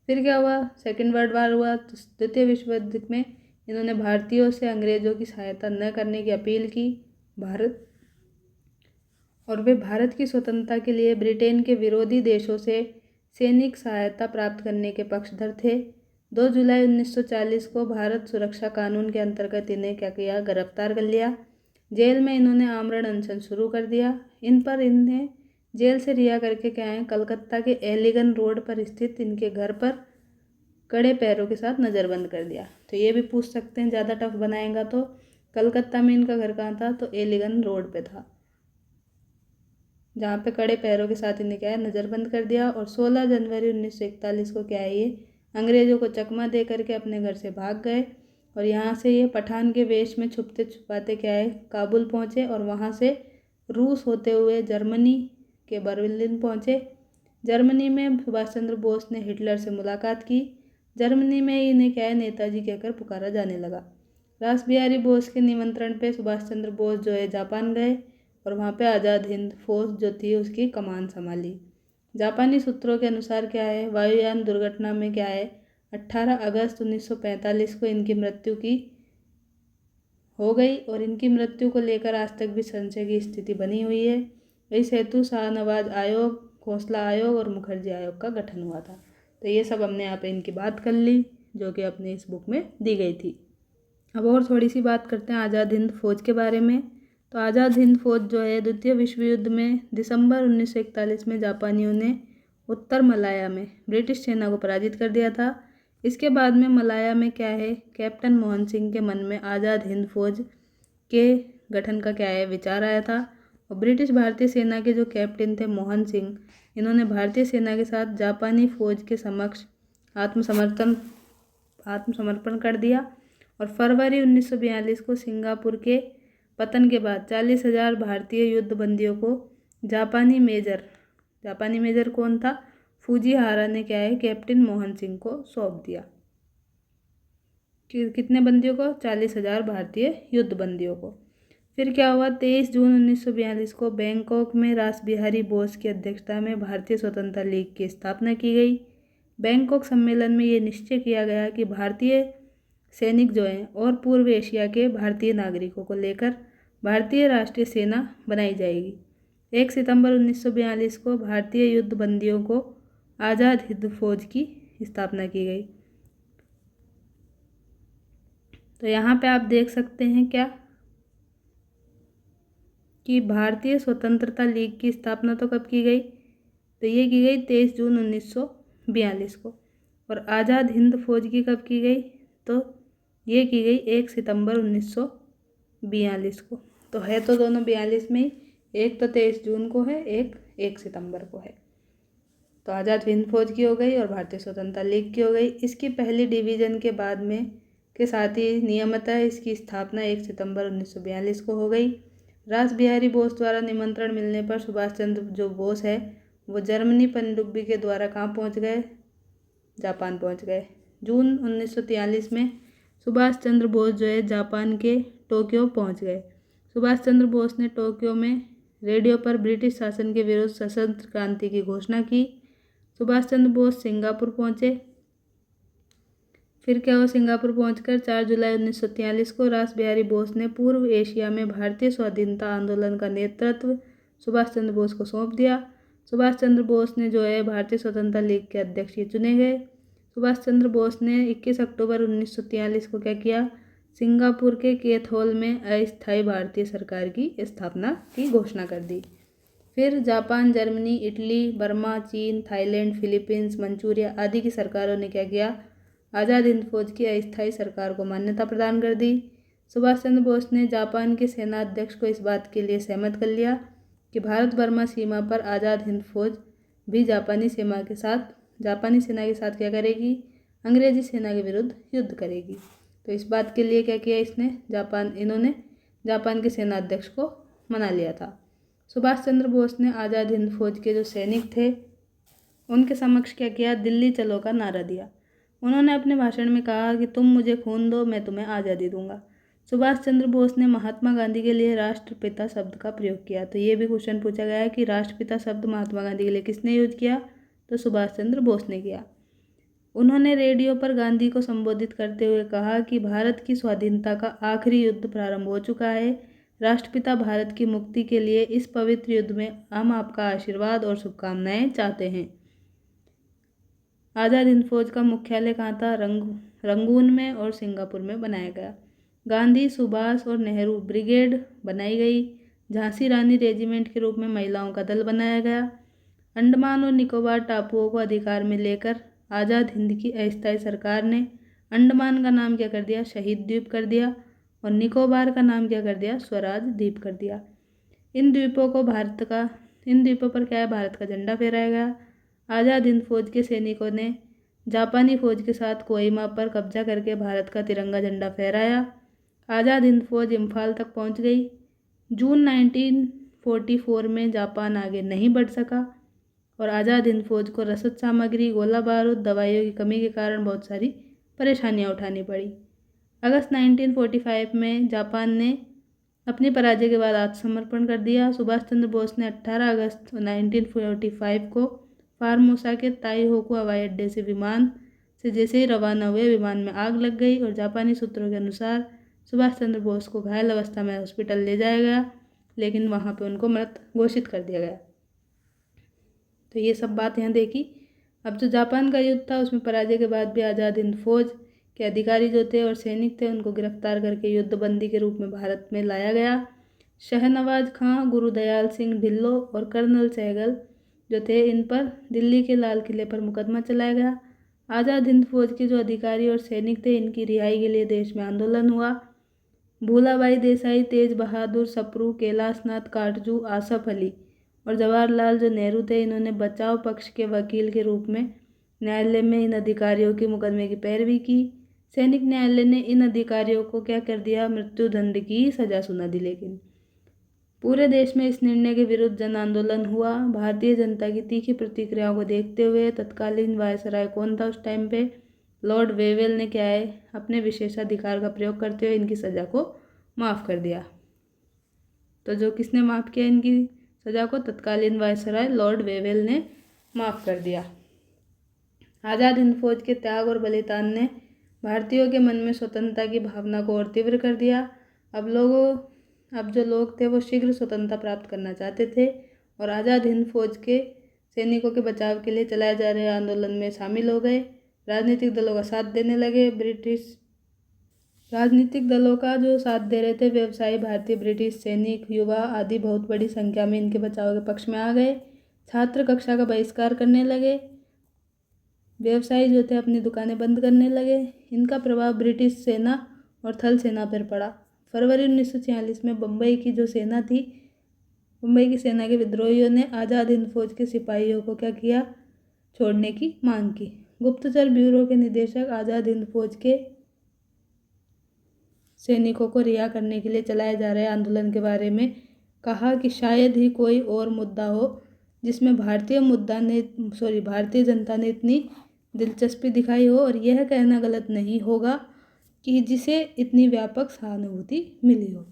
फिर क्या हुआ, सेकेंड वर्ल्ड वार हुआ तो द्वितीय विश्व युद्ध में इन्होंने भारतीयों से अंग्रेज़ों की सहायता न करने की अपील की। वे भारत की स्वतंत्रता के लिए ब्रिटेन के विरोधी देशों से सैनिक सहायता प्राप्त करने के पक्षधर थे। 2 जुलाई 1940 को भारत सुरक्षा कानून के अंतर्गत इन्हें क्या किया, गिरफ्तार कर लिया। जेल में इन्होंने आमरण अनशन शुरू कर दिया। इन्हें जेल से रिहा करके क्या है, कलकत्ता के एलिगन रोड पर स्थित इनके घर पर कड़े पैरों के साथ नज़रबंद कर दिया। तो ये भी पूछ सकते हैं, ज़्यादा टफ बनाएगा तो कलकत्ता में इनका घर कहाँ था, तो एलिगन रोड पे था, जहाँ पे कड़े पैरों के साथ इन्हें क्या है, नज़रबंद कर दिया। और 16 जनवरी 1941 को क्या है, ये अंग्रेज़ों को चकमा दे करके अपने घर से भाग गए। और यहाँ से ये पठान के वेश में छुपते छुपाते क्या है, काबुल पहुँचे और वहाँ से रूस होते हुए जर्मनी के बर्लिन पहुँचे। जर्मनी में सुभाष चंद्र बोस ने हिटलर से मुलाकात की। जर्मनी में इन्हें क्या है, नेताजी कहकर पुकारा जाने लगा। रास बिहारी बोस के निमंत्रण पे सुभाष चंद्र बोस जो है जापान गए और वहाँ पे आज़ाद हिंद फौज जो थी उसकी कमान संभाली। जापानी सूत्रों के अनुसार क्या है, वायुयान दुर्घटना में क्या है, 18 अगस्त 1945 को इनकी मृत्यु हो गई। और इनकी मृत्यु को लेकर आज तक भी संशय की स्थिति बनी हुई है। इस हेतु शाहनवाज आयोग, खोसला आयोग और मुखर्जी आयोग का गठन हुआ था। तो ये सब हमने यहाँ पे इनकी बात कर ली, जो कि अपने इस बुक में दी गई थी। अब और थोड़ी सी बात करते हैं आज़ाद हिंद फौज के बारे में। तो आज़ाद हिंद फौज जो है, द्वितीय विश्व युद्ध में दिसंबर 1941 में जापानियों ने उत्तर मलाया में ब्रिटिश सेना को पराजित कर दिया था। इसके बाद में मलाया में क्या है, कैप्टन मोहन सिंह के मन में आज़ाद हिंद फौज के गठन का क्या है, विचार आया था। और ब्रिटिश भारतीय सेना के जो कैप्टन थे मोहन सिंह, इन्होंने भारतीय सेना के साथ जापानी फौज के समक्ष आत्मसमर्पण कर दिया। और फरवरी 1942 को सिंगापुर के पतन के बाद 40,000 भारतीय युद्ध बंदियों को जापानी मेजर कौन था, फूजीहारा ने क्या है, कैप्टन मोहन सिंह को सौंप दिया। कितने बंदियों को, 40,000 भारतीय युद्ध बंदियों को। फिर क्या हुआ, 23 जून 1942 को बैंकॉक में रास बिहारी बोस की अध्यक्षता में भारतीय स्वतंत्रता लीग की स्थापना की गई। बैंकॉक सम्मेलन में ये निश्चय किया गया कि भारतीय सैनिक जो हैं और पूर्व एशिया के भारतीय नागरिकों को लेकर भारतीय राष्ट्रीय सेना बनाई जाएगी। 1 सितंबर 1942 को भारतीय युद्ध बंदियों को आज़ाद हिंद फौज की स्थापना की गई। तो यहाँ पे आप देख सकते हैं क्या कि भारतीय स्वतंत्रता लीग की स्थापना तो कब की गई, तो ये की गई 23 जून 1942 को। और आज़ाद हिंद फौज की कब की गई, तो ये की गई 1 सितंबर 1942 को। तो है तो दोनों 42 में ही, एक तो 23 जून को है, एक 1 सितंबर को है। तो आज़ाद हिंद फौज की हो गई और भारतीय स्वतंत्रता लीग की हो गई। इसकी पहली डिवीज़न के बाद में के साथ ही नियमतः इसकी स्थापना 1 सितंबर 1942 को हो गई। रास बिहारी बोस द्वारा निमंत्रण मिलने पर सुभाष चंद्र जो बोस है वो जर्मनी पनडुब्बी के द्वारा कहाँ पहुँच गए, जापान पहुँच गए। जून 1943 में सुभाष चंद्र बोस जो है जापान के टोक्यो पहुँच गए। सुभाष चंद्र बोस ने टोक्यो में रेडियो पर ब्रिटिश शासन के विरुद्ध सशस्त्र क्रांति की घोषणा की। सुभाष चंद्र बोस सिंगापुर पहुँचे। फिर क्या हुआ, सिंगापुर पहुंचकर 4 जुलाई 1943 को रास बिहारी बोस ने पूर्व एशिया में भारतीय स्वाधीनता आंदोलन का नेतृत्व सुभाष चंद्र बोस को सौंप दिया। सुभाष चंद्र बोस ने जो है भारतीय स्वतंत्रता लीग के अध्यक्ष चुने गए। सुभाष चंद्र बोस ने 21 अक्टूबर 1943 को क्या किया, सिंगापुर के केथ हॉल में अस्थायी भारतीय सरकार की स्थापना की घोषणा कर दी। फिर जापान, जर्मनी, इटली, बर्मा, चीन, थाईलैंड, फिलीपींस, मंचूरिया आदि की सरकारों ने क्या किया, आज़ाद हिंद फौज की अस्थायी सरकार को मान्यता प्रदान कर दी। सुभाष चंद्र बोस ने जापान के सेना अध्यक्ष को इस बात के लिए सहमत कर लिया कि भारत बर्मा सीमा पर आज़ाद हिंद फौज भी जापानी सेना के साथ क्या करेगी, अंग्रेजी सेना के विरुद्ध युद्ध करेगी। तो इस बात के लिए क्या किया इन्होंने जापान के सेना अध्यक्ष को मना लिया था। सुभाष चंद्र बोस ने आज़ाद हिंद फौज के जो सैनिक थे उनके समक्ष क्या किया, दिल्ली चलो का नारा दिया। उन्होंने अपने भाषण में कहा कि तुम मुझे खून दो, मैं तुम्हें आज़ादी दूंगा। सुभाष चंद्र बोस ने महात्मा गांधी के लिए राष्ट्रपिता शब्द का प्रयोग किया। तो ये भी क्वेश्चन पूछा गया है कि राष्ट्रपिता शब्द महात्मा गांधी के लिए किसने यूज किया, तो सुभाष चंद्र बोस ने किया। उन्होंने रेडियो पर गांधी को संबोधित करते हुए कहा कि भारत की स्वाधीनता का आखिरी युद्ध प्रारंभ हो चुका है। राष्ट्रपिता भारत की मुक्ति के लिए इस पवित्र युद्ध में हम आपका आशीर्वाद और शुभकामनाएं चाहते हैं। आज़ाद हिंद फौज का मुख्यालय कहाँ था? रंगून में और सिंगापुर में बनाया गया। गांधी, सुभाष और नेहरू ब्रिगेड बनाई गई। झांसी रानी रेजिमेंट के रूप में महिलाओं का दल बनाया गया। अंडमान और निकोबार टापुओं को अधिकार में लेकर आज़ाद हिंद की अस्थायी सरकार ने अंडमान का नाम क्या कर दिया? शहीद द्वीप कर दिया। और निकोबार का नाम क्या कर दिया? स्वराज द्वीप कर दिया। इन द्वीपों पर क्या है? भारत का झंडा फहराया गया। आज़ाद हिंद फौज के सैनिकों ने जापानी फौज के साथ कोहिमा पर कब्जा करके भारत का तिरंगा झंडा फहराया। आज़ाद हिंद फौज इम्फाल तक पहुंच गई। जून 1944 में जापान आगे नहीं बढ़ सका और आज़ाद हिंद फौज को रसद सामग्री, गोला बारूद, दवाइयों की कमी के कारण बहुत सारी परेशानियां उठानी पड़ी। अगस्त 1945 में जापान ने अपनी पराजय के बाद आत्मसमर्पण कर दिया। सुभाष चंद्र बोस ने 18 अगस्त 1945 को फार्मोसा के ताइहोकू हवाई अड्डे से विमान से जैसे ही रवाना हुए, विमान में आग लग गई और जापानी सूत्रों के अनुसार सुभाष चंद्र बोस को घायल अवस्था में हॉस्पिटल ले जाया गया, लेकिन वहां पे उनको मृत घोषित कर दिया गया। तो ये सब बात यहाँ देखी। अब जो जापान का युद्ध था उसमें पराजय के बाद भी आज़ाद हिंद फौज के अधिकारी जो थे और सैनिक थे उनको गिरफ्तार करके युद्धबंदी के रूप में भारत में लाया गया। शहनवाज खां, गुरुदयाल सिंह ढिल्लो और कर्नल सहगल जो थे, इन पर दिल्ली के लाल किले पर मुकदमा चलाया गया। आज़ाद हिंद फौज के जो अधिकारी और सैनिक थे इनकी रिहाई के लिए देश में आंदोलन हुआ। भूलाबाई देसाई, तेज बहादुर सप्रू, कैलाश नाथ काटजू, आसफ अली और जवाहरलाल जो नेहरू थे, इन्होंने बचाव पक्ष के वकील के रूप में न्यायालय में इन अधिकारियों के मुकदमे की पैरवी की। सैनिक न्यायालय ने इन अधिकारियों को क्या कर दिया? मृत्युदंड की सजा सुना दी। लेकिन पूरे देश में इस निर्णय के विरुद्ध जन आंदोलन हुआ। भारतीय जनता की तीखी प्रतिक्रियाओं को देखते हुए तत्कालीन वायसराय कौन था उस टाइम पे? लॉर्ड वेवेल ने क्या है? अपने विशेषाधिकार का प्रयोग करते हुए इनकी सज़ा को माफ़ कर दिया। तो जो किसने माफ़ किया इनकी सज़ा को? तत्कालीन वायसराय लॉर्ड वेवेल ने माफ़ कर दिया। आज़ाद हिंद फौज के त्याग और बलिदान ने भारतीयों के मन में स्वतंत्रता की भावना को और तीव्र कर दिया। अब जो लोग थे वो शीघ्र स्वतंत्रता प्राप्त करना चाहते थे और आज़ाद हिंद फौज के सैनिकों के बचाव के लिए चलाए जा रहे आंदोलन में शामिल हो गए। राजनीतिक दलों का साथ देने लगे। राजनीतिक दलों का जो साथ दे रहे थे व्यवसायी, भारतीय, ब्रिटिश सैनिक, युवा आदि बहुत बड़ी संख्या में इनके बचाव के पक्ष में आ गए। छात्र कक्षा का बहिष्कार करने लगे। व्यवसायी जो थे अपनी दुकानें बंद करने लगे। इनका प्रभाव ब्रिटिश सेना और थल सेना पर पड़ा। फरवरी 1946 में बम्बई की जो सेना थी, मुंबई की सेना के विद्रोहियों ने आज़ाद हिंद फौज के सिपाहियों को क्या किया? छोड़ने की मांग की। गुप्तचर ब्यूरो के निदेशक आज़ाद हिंद फौज के सैनिकों को रिहा करने के लिए चलाए जा रहे आंदोलन के बारे में कहा कि शायद ही कोई और मुद्दा हो जिसमें भारतीय जनता ने इतनी दिलचस्पी दिखाई हो, और यह कहना गलत नहीं होगा कि जिसे इतनी व्यापक सहानुभूति मिली हो।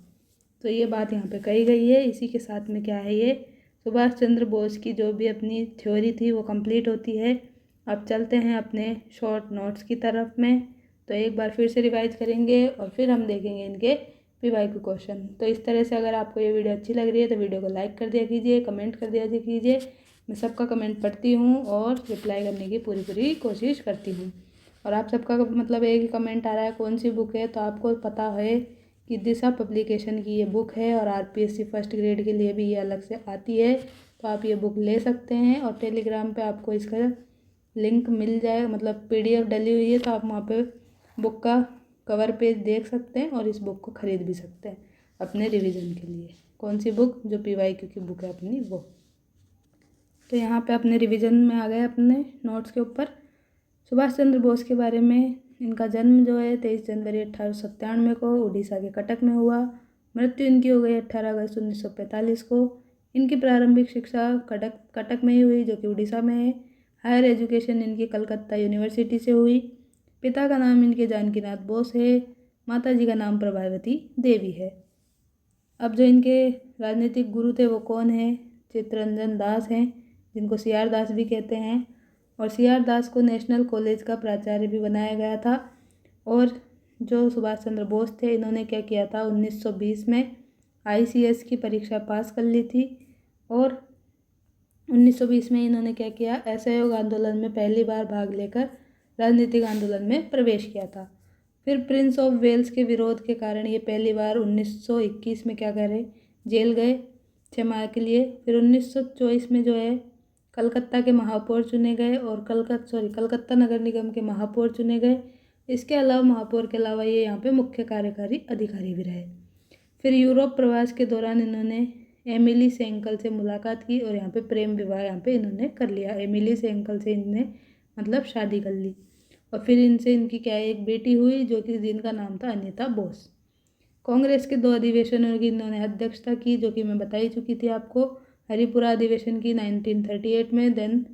तो ये बात यहाँ पे कही गई है। इसी के साथ में क्या है, ये सुभाष चंद्र बोस की जो भी अपनी थ्योरी थी वो कंप्लीट होती है। अब चलते हैं अपने शॉर्ट नोट्स की तरफ में। तो एक बार फिर से रिवाइज करेंगे और फिर हम देखेंगे इनके PYQ क्वेश्चन। तो इस तरह से अगर आपको ये वीडियो अच्छी लग रही है तो वीडियो को लाइक कर दिया कीजिए, कमेंट कर दिया कीजिए। मैं सबका कमेंट पढ़ती हूँ और रिप्लाई करने की पूरी कोशिश करती हूँ। और आप सबका मतलब एक ही कमेंट आ रहा है कौन सी बुक है, तो आपको पता है कि दिशा पब्लिकेशन की ये बुक है और RPSC फर्स्ट ग्रेड के लिए भी ये अलग से आती है, तो आप ये बुक ले सकते हैं। और टेलीग्राम पे आपको इसका लिंक मिल जाए, मतलब PDF डली हुई है, तो आप वहाँ पे बुक का कवर पेज देख सकते हैं और इस बुक को ख़रीद भी सकते हैं अपने रिवीजन के लिए। कौन सी बुक? जो PYQ की बुक है अपनी, वो। तो यहाँ पे अपने रिवीजन में आ गए अपने नोट्स के ऊपर। सुभाष चंद्र बोस के बारे में, इनका जन्म जो है 23 जनवरी 1897 को उड़ीसा के कटक में हुआ। मृत्यु इनकी हो गई 18 अगस्त 1945 को। इनकी प्रारंभिक शिक्षा कटक में ही हुई, जो कि उड़ीसा में है। हायर एजुकेशन इनकी कलकत्ता यूनिवर्सिटी से हुई। पिता का नाम इनके जानकीनाथ बोस है। माता जी का नाम प्रभावती देवी है। अब जो इनके राजनीतिक गुरु थे वो कौन है? चित्तरंजन दास हैं, जिनको CR दास भी कहते हैं। और CR दास को नेशनल कॉलेज का प्राचार्य भी बनाया गया था। और जो सुभाष चंद्र बोस थे, इन्होंने क्या किया था, 1920 में ICS की परीक्षा पास कर ली थी। और 1920 में इन्होंने क्या किया, असहयोग आंदोलन में पहली बार भाग लेकर राजनीतिक आंदोलन में प्रवेश किया था। फिर प्रिंस ऑफ वेल्स के विरोध के कारण ये पहली बार 1921 में क्या करे, जेल गए 6 माह के लिए। फिर 1924 में जो है कलकत्ता के महापौर चुने गए और कलकत्ता नगर निगम के महापौर चुने गए। इसके अलावा महापौर के अलावा ये यहाँ पे मुख्य कार्यकारी अधिकारी भी रहे। फिर यूरोप प्रवास के दौरान इन्होंने एमिली सेंकल से मुलाकात की और यहाँ पे प्रेम विवाह यहाँ पे इन्होंने कर लिया। एमिली सेंकल से इन्होंने मतलब शादी कर ली। और फिर इनसे इनकी क्या है, एक बेटी हुई जो कि जिनका नाम था अनीता बोस। कांग्रेस के 2 अधिवेशनों की इन्होंने अध्यक्षता की, जो कि मैं बता ही चुकी थी आपको। हरिपुरा अधिवेशन की 1938 में, देन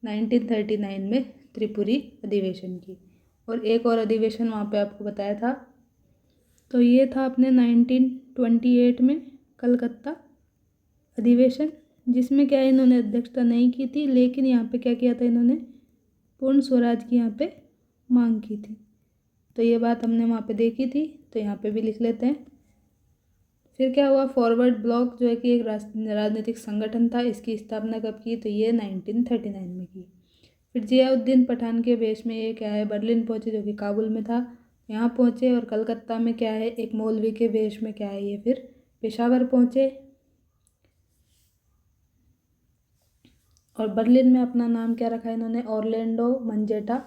1939 में त्रिपुरी अधिवेशन की। और एक और अधिवेशन वहाँ पे आपको बताया था, तो ये था अपने 1928 में कलकत्ता अधिवेशन, जिसमें क्या इन्होंने अध्यक्षता नहीं की थी, लेकिन यहाँ पे क्या किया था, इन्होंने पूर्ण स्वराज की यहाँ पे मांग की थी। तो ये बात हमने वहाँ पे देखी थी, तो यहाँ पे भी लिख लेते हैं। फिर क्या हुआ, फॉरवर्ड ब्लॉक जो है कि एक राजनीतिक संगठन था, इसकी स्थापना कब की, तो ये 1939 में की। फिर जियाउद्दीन पठान के वेश में ये क्या है, बर्लिन पहुँचे, जो कि काबुल में था, यहाँ पहुँचे। और कलकत्ता में क्या है, एक मौलवी के वेश में क्या है, ये फिर पेशावर पहुँचे। और बर्लिन में अपना नाम क्या रखा इन्होंने, ऑरलैंडो मंजेटा,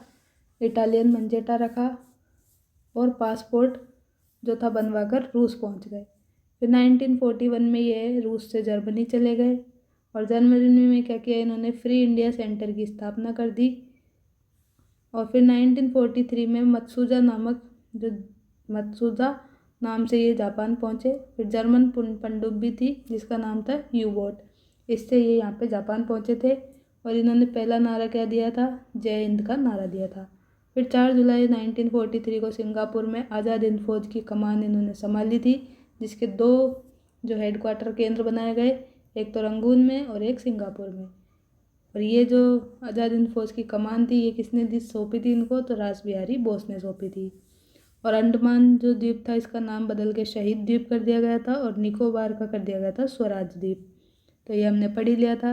इटालियन मंजेटा रखा। और पासपोर्ट जो था बनवाकर रूस पहुंच गए। फिर 1941 में ये रूस से जर्मनी चले गए। और जर्मनी में क्या किया इन्होंने, फ्री इंडिया सेंटर की स्थापना कर दी। और फिर 1943 में मत्सुदा नाम से ये जापान पहुंचे। फिर जर्मन पनडुब्बी थी जिसका नाम था यू-बोट, इससे ये यहाँ पे जापान पहुंचे थे। और इन्होंने पहला नारा क्या दिया था, जय हिंद का नारा दिया था। फिर 4 जुलाई 1943 को सिंगापुर में आज़ाद हिंद फौज की कमान इन्होंने संभाली थी, जिसके 2 जो हेडक्वार्टर केंद्र बनाए गए, एक तो रंगून में और एक सिंगापुर में। और ये जो आज़ाद हिंद फौज की कमान थी, ये किसने दी, सौंपी थी इनको, तो रास बिहारी बोस ने सौंपी थी। और अंडमान जो द्वीप था, इसका नाम बदल के शहीद द्वीप कर दिया गया था। और निकोबार का कर दिया गया था स्वराज द्वीप। तो ये हमने पढ़ ही लिया था।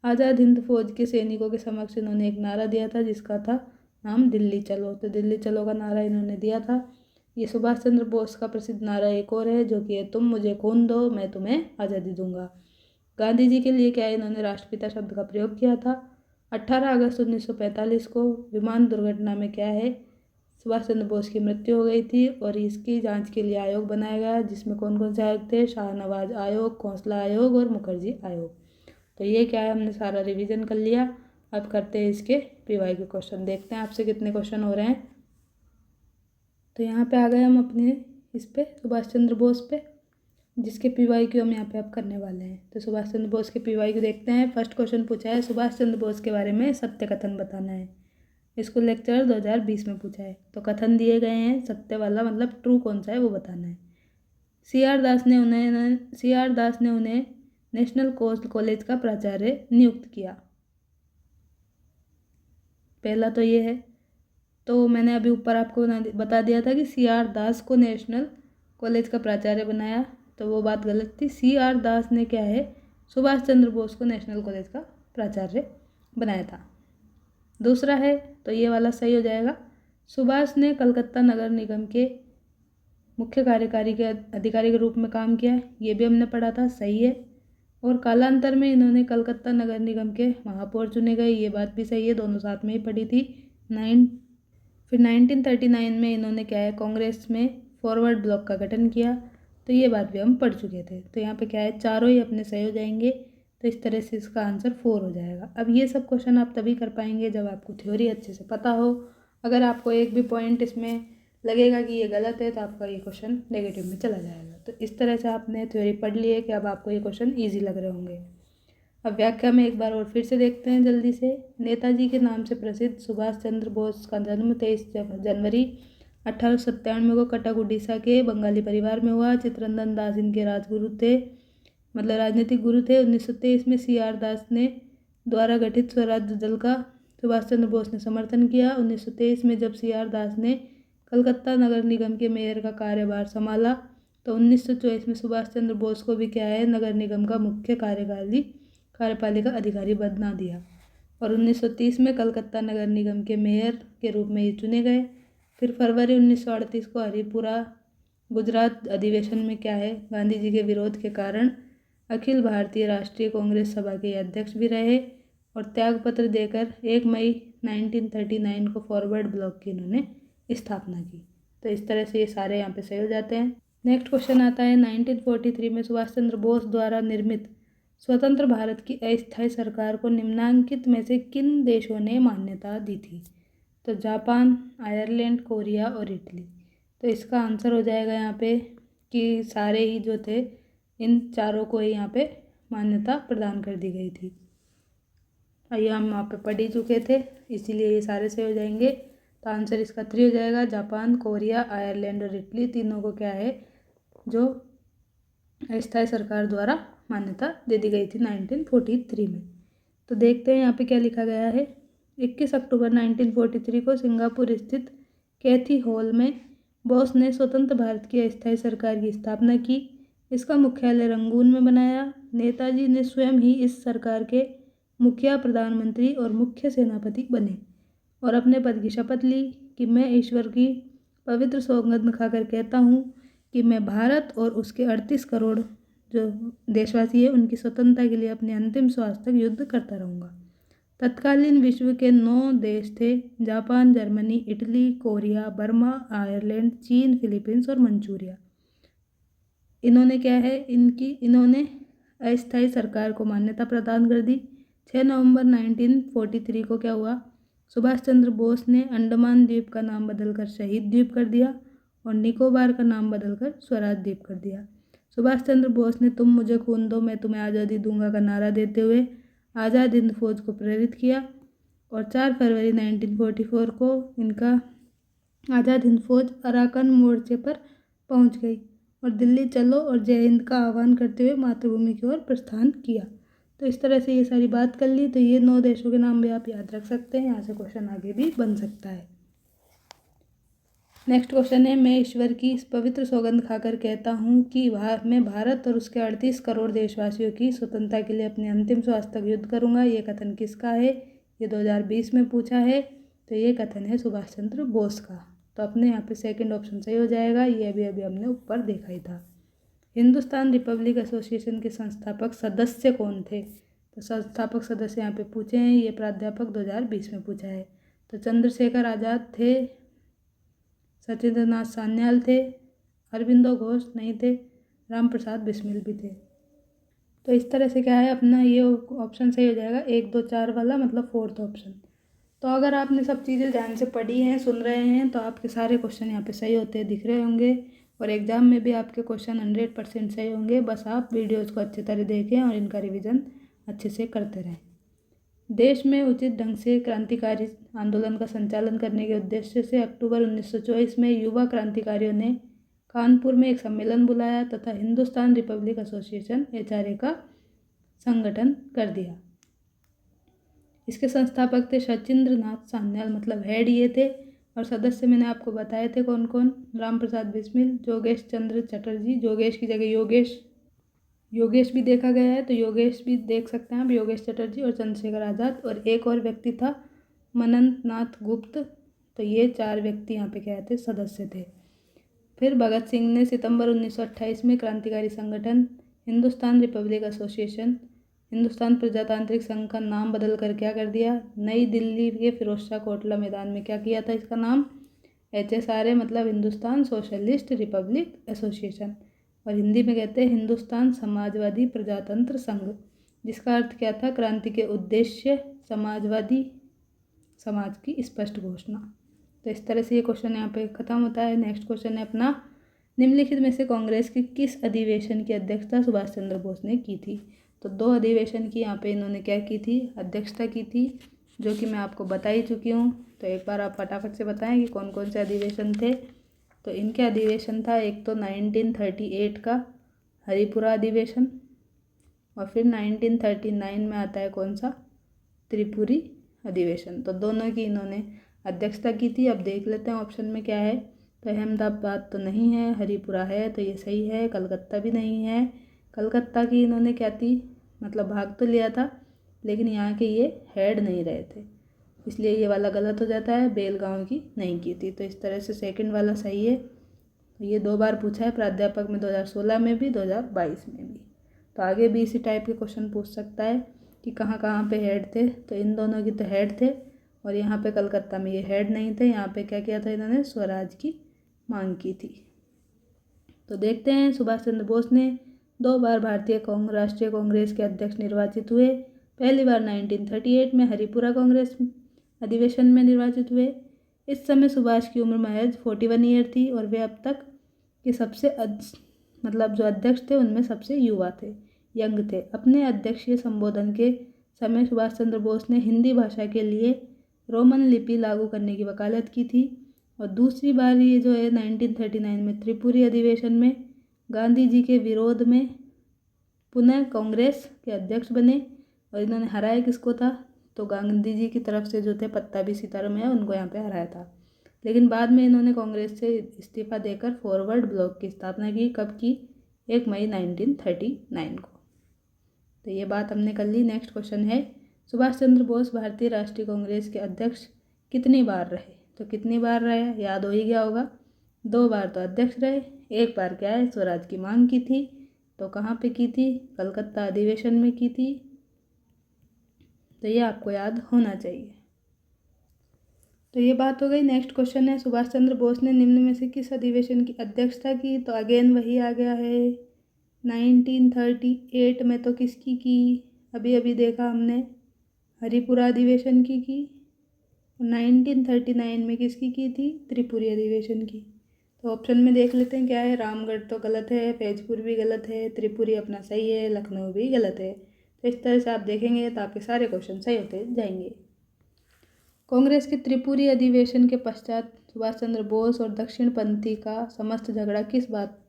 आज़ाद हिंद फौज के सैनिकों के समक्ष इन्होंने एक नारा दिया था, जिसका था नाम दिल्ली चलो। तो दिल्ली चलो का नारा इन्होंने दिया था। ये सुभाष चंद्र बोस का प्रसिद्ध नारा एक और है, जो कि है, तुम मुझे खून दो मैं तुम्हें आज़ादी दूंगा। गांधी जी के लिए क्या है, इन्होंने राष्ट्रपिता शब्द का प्रयोग किया था। 18 अगस्त 1945 को विमान दुर्घटना में क्या है, सुभाष चंद्र बोस की मृत्यु हो गई थी। और इसकी जांच के लिए आयोग बनाया गया, जिसमें कौन कौन से आयोग थे, शाहनवाज आयोग, खोसला आयोग और मुखर्जी आयोग। तो ये क्या है, हमने सारा रिवीजन कर लिया। अब करते हैं इसके PY के क्वेश्चन, देखते हैं आपसे कितने क्वेश्चन हो रहे हैं। तो यहाँ पे आ गए हम अपने इस पे सुभाष चंद्र बोस पे, जिसके PY हम यहाँ पे अब करने वाले हैं। तो सुभाष चंद्र बोस के PY देखते हैं। फर्स्ट क्वेश्चन पूछा है, सुभाष चंद्र बोस के बारे में सत्य कथन बताना है। इसको लेक्चर 2020 में पूछा है। तो कथन दिए गए हैं, सत्य वाला मतलब ट्रू कौन सा है वो बताना है। CR दास ने उन्हें नेशनल कॉलेज का प्राचार्य नियुक्त किया। पहला तो ये है। तो मैंने अभी ऊपर आपको बता दिया था कि CR दास को नेशनल कॉलेज का प्राचार्य बनाया, तो वो बात गलत थी। CR दास ने क्या है, सुभाष चंद्र बोस को नेशनल कॉलेज का प्राचार्य बनाया था। दूसरा है, तो ये वाला सही हो जाएगा। सुभाष ने कलकत्ता नगर निगम के मुख्य कार्यकारी के अधिकारी के रूप में काम किया, ये भी हमने पढ़ा था, सही है। और कालांतर में इन्होंने कलकत्ता नगर निगम के महापौर चुने गए, ये बात भी सही है, दोनों साथ में ही पढ़ी थी। फिर 1939 में इन्होंने क्या है, कांग्रेस में फॉरवर्ड ब्लॉक का गठन किया, तो ये बात भी हम पढ़ चुके थे। तो यहाँ पे क्या है, चारों ही अपने सही हो जाएंगे। तो इस तरह से इसका आंसर 4 हो जाएगा। अब ये सब क्वेश्चन आप तभी कर पाएंगे जब आपको थ्योरी अच्छे से पता हो। अगर आपको एक भी पॉइंट इसमें लगेगा कि ये गलत है, तो आपका ये क्वेश्चन नेगेटिव में चला जाएगा। तो इस तरह से आपने थ्योरी पढ़ ली है कि अब आपको ये क्वेश्चन ईजी लग रहे होंगे। अब व्याख्या में एक बार और फिर से देखते हैं जल्दी से। नेताजी के नाम से प्रसिद्ध सुभाष चंद्र बोस का जन्म 23 जनवरी 1897 को कटक उड़ीसा के बंगाली परिवार में हुआ। चित्तरंजन दास इनके राजगुरु थे, मतलब राजनीतिक गुरु थे। 1923 में CR दास ने द्वारा गठित सुभाष चंद्र बोस ने समर्थन किया। 1923 में जब CR दास ने कलकत्ता नगर निगम के मेयर का कार्यभार संभाला तो 1924 में सुभाष चंद्र बोस को भी क्या है, नगर निगम का मुख्य कार्यपालिका अधिकारी बना दिया और 1930 में कलकत्ता नगर निगम के मेयर के रूप में ये चुने गए। फिर फरवरी 1938 को हरिपुरा गुजरात अधिवेशन में क्या है, गांधी जी के विरोध के कारण अखिल भारतीय राष्ट्रीय कांग्रेस सभा के अध्यक्ष भी रहे और त्यागपत्र देकर 1 मई 1939 को फॉरवर्ड ब्लॉक की इन्होंने स्थापना की। तो इस तरह से ये सारे यहाँ पे सही हो जाते हैं। नेक्स्ट क्वेश्चन आता है 1943 में सुभाष चंद्र बोस द्वारा निर्मित स्वतंत्र भारत की अस्थायी सरकार को निम्नांकित में से किन देशों ने मान्यता दी थी? तो जापान, आयरलैंड, कोरिया और इटली। तो इसका आंसर हो जाएगा यहाँ पे कि सारे ही जो थे इन चारों को ही यहाँ पे मान्यता प्रदान कर दी गई थी। ये हम यहाँ पे पढ़ ही चुके थे, इसीलिए ये सारे से हो जाएंगे। तो आंसर इसका 3 हो जाएगा। जापान, कोरिया, आयरलैंड और इटली तीनों को क्या है, जो अस्थायी सरकार द्वारा मान्यता दे दी गई थी 1943 में। तो देखते हैं यहाँ पे क्या लिखा गया है। 21 अक्टूबर 1943 को सिंगापुर स्थित कैथी हॉल में बोस ने स्वतंत्र भारत की अस्थायी सरकार की स्थापना की। इसका मुख्यालय रंगून में बनाया। नेताजी ने स्वयं ही इस सरकार के मुखिया, प्रधानमंत्री और मुख्य सेनापति बने और अपने पद की शपथ ली कि मैं ईश्वर की पवित्र सौगंध खाकर कहता हूँ कि मैं भारत और उसके 38 करोड़ जो देशवासी है उनकी स्वतंत्रता के लिए अपने अंतिम श्वास तक युद्ध करता रहूँगा। तत्कालीन विश्व के 9 देश थे, Japan, Germany, Italy, Korea, Burma, Ireland, चीन, फिलीपींस और मंचूरिया। इन्होंने क्या है, इन्होंने अस्थायी सरकार को मान्यता प्रदान कर दी। 6 नवंबर 1943 को क्या हुआ, सुभाष चंद्र बोस ने अंडमान द्वीप का नाम बदलकर शहीद द्वीप कर दिया और निकोबार का नाम बदलकर स्वराज द्वीप कर दिया। सुभाष चंद्र बोस ने तुम मुझे खून दो मैं तुम्हें आज़ादी दूंगा का नारा देते हुए आज़ाद हिंद फौज को प्रेरित किया और 4 फरवरी 1944 को इनका आज़ाद हिंद फौज अराकान मोर्चे पर पहुंच गई और दिल्ली चलो और जय हिंद का आह्वान करते हुए मातृभूमि की ओर प्रस्थान किया। तो इस तरह से ये सारी बात कर ली। तो ये 9 देशों के नाम भी आप याद रख सकते हैं, यहाँ से क्वेश्चन आगे भी बन सकता है। नेक्स्ट क्वेश्चन है, मैं ईश्वर की इस पवित्र सौगंध खाकर कहता हूँ कि मैं भारत और उसके 38 करोड़ देशवासियों की स्वतंत्रता के लिए अपने अंतिम श्वास तक युद्ध करूँगा। ये कथन किसका है? ये 2020 में पूछा है। तो ये कथन है सुभाष चंद्र बोस का। तो अपने यहाँ पे सेकंड ऑप्शन सही हो जाएगा। ये अभी हमने ऊपर देखा ही था। हिंदुस्तान रिपब्लिक एसोसिएशन के संस्थापक सदस्य कौन थे? तो संस्थापक सदस्य यहाँ पे पूछे हैं, ये प्राध्यापक 2020 में पूछा है। तो चंद्रशेखर आज़ाद थे, सचिंद्रनाथ सान्याल थे, अरविंदो घोष नहीं थे, राम प्रसाद बिस्मिल भी थे। तो इस तरह से क्या है, अपना ये ऑप्शन सही हो जाएगा 1, 2, 4 वाला, मतलब 4th ऑप्शन। तो अगर आपने सब चीज़ें ध्यान से पढ़ी हैं, सुन रहे हैं, तो आपके सारे क्वेश्चन यहाँ पे सही होते दिख रहे होंगे और एग्ज़ाम में भी आपके क्वेश्चन 100% सही होंगे। बस आप वीडियोज़ को अच्छी तरह देखें और इनका रिविज़न अच्छे से करते रहें। देश में उचित ढंग से क्रांतिकारी आंदोलन का संचालन करने के उद्देश्य से अक्टूबर 1924 में युवा क्रांतिकारियों ने कानपुर में एक सम्मेलन बुलाया तथा हिंदुस्तान रिपब्लिक एसोसिएशन HRA का संगठन कर दिया। इसके संस्थापक थे सचिंद्रनाथ सान्याल, मतलब हेड ये थे, और सदस्य मैंने आपको बताए थे कौन कौन, राम प्रसाद बिस्मिल, जोगेश चंद्र चटर्जी, जोगेश की जगह योगेश भी देखा गया है, तो योगेश भी देख सकते हैं आप, योगेश चटर्जी और चंद्रशेखर आज़ाद, और एक और व्यक्ति था मनंत नाथ गुप्त। तो ये 4 व्यक्ति यहाँ पे क्या थे, सदस्य थे। फिर भगत सिंह ने सितंबर 1928 में क्रांतिकारी संगठन हिंदुस्तान रिपब्लिक एसोसिएशन हिंदुस्तान प्रजातांत्रिक संघ का नाम बदल कर क्या कर दिया, नई दिल्ली के फिरोज शाह कोटला मैदान में क्या किया था, इसका नाम HSRA, मतलब हिंदुस्तान सोशलिस्ट रिपब्लिक एसोसिएशन, और हिंदी में कहते हैं हिंदुस्तान समाजवादी प्रजातंत्र संघ, जिसका अर्थ क्या था, क्रांति के उद्देश्य समाजवादी समाज की स्पष्ट घोषणा। तो इस तरह से ये क्वेश्चन यहाँ पे खत्म होता है। नेक्स्ट क्वेश्चन है अपना, निम्नलिखित में से कांग्रेस की किस अधिवेशन की अध्यक्षता सुभाष चंद्र बोस ने की थी? तो 2 अधिवेशन की यहाँ पे इन्होंने क्या की थी, अध्यक्षता की थी, जो कि मैं आपको बता ही चुकी हूँ। तो एक बार आप फटाफट से बताएं कि कौन कौन से अधिवेशन थे। तो इनके अधिवेशन था, एक तो 1938 का हरिपुरा अधिवेशन, और फिर 1939 में आता है कौन सा, त्रिपुरी अधिवेशन। तो दोनों की इन्होंने अध्यक्षता की थी। अब देख लेते हैं ऑप्शन में क्या है। तो अहमदाबाद तो नहीं है, हरिपुरा है तो ये सही है, कलकत्ता भी नहीं है। कलकत्ता की इन्होंने क्या थी, मतलब भाग तो लिया था लेकिन यहाँ के ये हेड नहीं रहे थे, इसलिए ये वाला गलत हो जाता है। बेलगांव की नहीं की थी, तो इस तरह से सेकंड वाला सही है। तो ये 2 बार पूछा है प्राध्यापक में, 2016 में भी, 2022 में भी। तो आगे भी इसी टाइप के क्वेश्चन पूछ सकता है कि कहाँ कहाँ पे हेड थे। तो इन दोनों की तो हेड थे और यहाँ पे कलकत्ता में ये हेड नहीं थे। यहाँ पे क्या किया था इन्होंने, स्वराज की मांग की थी। तो देखते हैं, सुभाष चंद्र बोस ने 2 बार भारतीय राष्ट्रीय कांग्रेस के अध्यक्ष निर्वाचित हुए। पहली बार 1938 में हरिपुरा कांग्रेस अधिवेशन में निर्वाचित हुए। इस समय सुभाष की उम्र महज 41 ईयर थी और वे अब तक के सबसे मतलब जो अध्यक्ष थे उनमें सबसे युवा थे, यंग थे। अपने अध्यक्षीय संबोधन के समय सुभाष चंद्र बोस ने हिंदी भाषा के लिए रोमन लिपि लागू करने की वकालत की थी। और दूसरी बार ये जो है 1939 में त्रिपुरी अधिवेशन में गांधी जी के विरोध में पुनः कांग्रेस के अध्यक्ष बने। और इन्होंने हराया किसको था, तो गांधी जी की तरफ से जो थे पत्ताभी सीताराम है उनको यहाँ पे हराया था। लेकिन बाद में इन्होंने कांग्रेस से इस्तीफा देकर फॉरवर्ड ब्लॉक की स्थापना की। कब की, 1 मई 1939 को। तो ये बात हमने कर ली। नेक्स्ट क्वेश्चन है, सुभाष चंद्र बोस भारतीय राष्ट्रीय कांग्रेस के अध्यक्ष कितनी बार रहे। तो कितनी बार रहे, याद हो ही गया होगा। 2 बार तो अध्यक्ष रहे, 1 बार क्या है, स्वराज की मांग की थी। तो कहाँ पे की थी, कलकत्ता अधिवेशन में की थी। तो ये आपको याद होना चाहिए। तो ये बात हो गई। नेक्स्ट क्वेश्चन है, सुभाष चंद्र बोस ने निम्न में से किस अधिवेशन की अध्यक्षता की। तो अगेन वही आ गया है, 1938 में तो किसकी की, अभी अभी देखा हमने, हरिपुरा अधिवेशन की। 1939 में किसकी की थी, त्रिपुरी अधिवेशन की। तो ऑप्शन में देख लेते हैं क्या है। रामगढ़ तो गलत है, फैजपुर भी गलत है, त्रिपुरी अपना सही है, लखनऊ भी गलत है। तो इस तरह से आप देखेंगे तो आपके सारे क्वेश्चन सही होते जाएंगे। कांग्रेस के त्रिपुरी अधिवेशन के पश्चात सुभाष चंद्र बोस और दक्षिणपंथी का समस्त झगड़ा किस बात,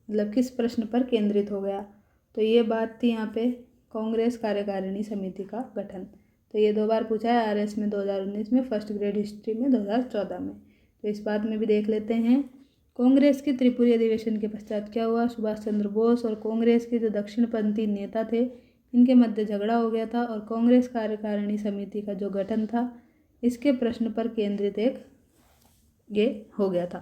मतलब किस प्रश्न पर केंद्रित हो गया। तो ये बात थी यहाँ पे कांग्रेस कार्यकारिणी समिति का गठन। तो ये 2 बार पूछा है, आरएस में 2019 में, फर्स्ट ग्रेड हिस्ट्री में 2014 में। तो इस बात में भी देख लेते हैं। कांग्रेस के त्रिपुरी अधिवेशन के पश्चात क्या हुआ, सुभाष चंद्र बोस और कांग्रेस के जो दक्षिणपंथी नेता थे इनके मध्य झगड़ा हो गया था और कांग्रेस कार्यकारिणी समिति का जो गठन था इसके प्रश्न पर केंद्रित एक ये हो गया था।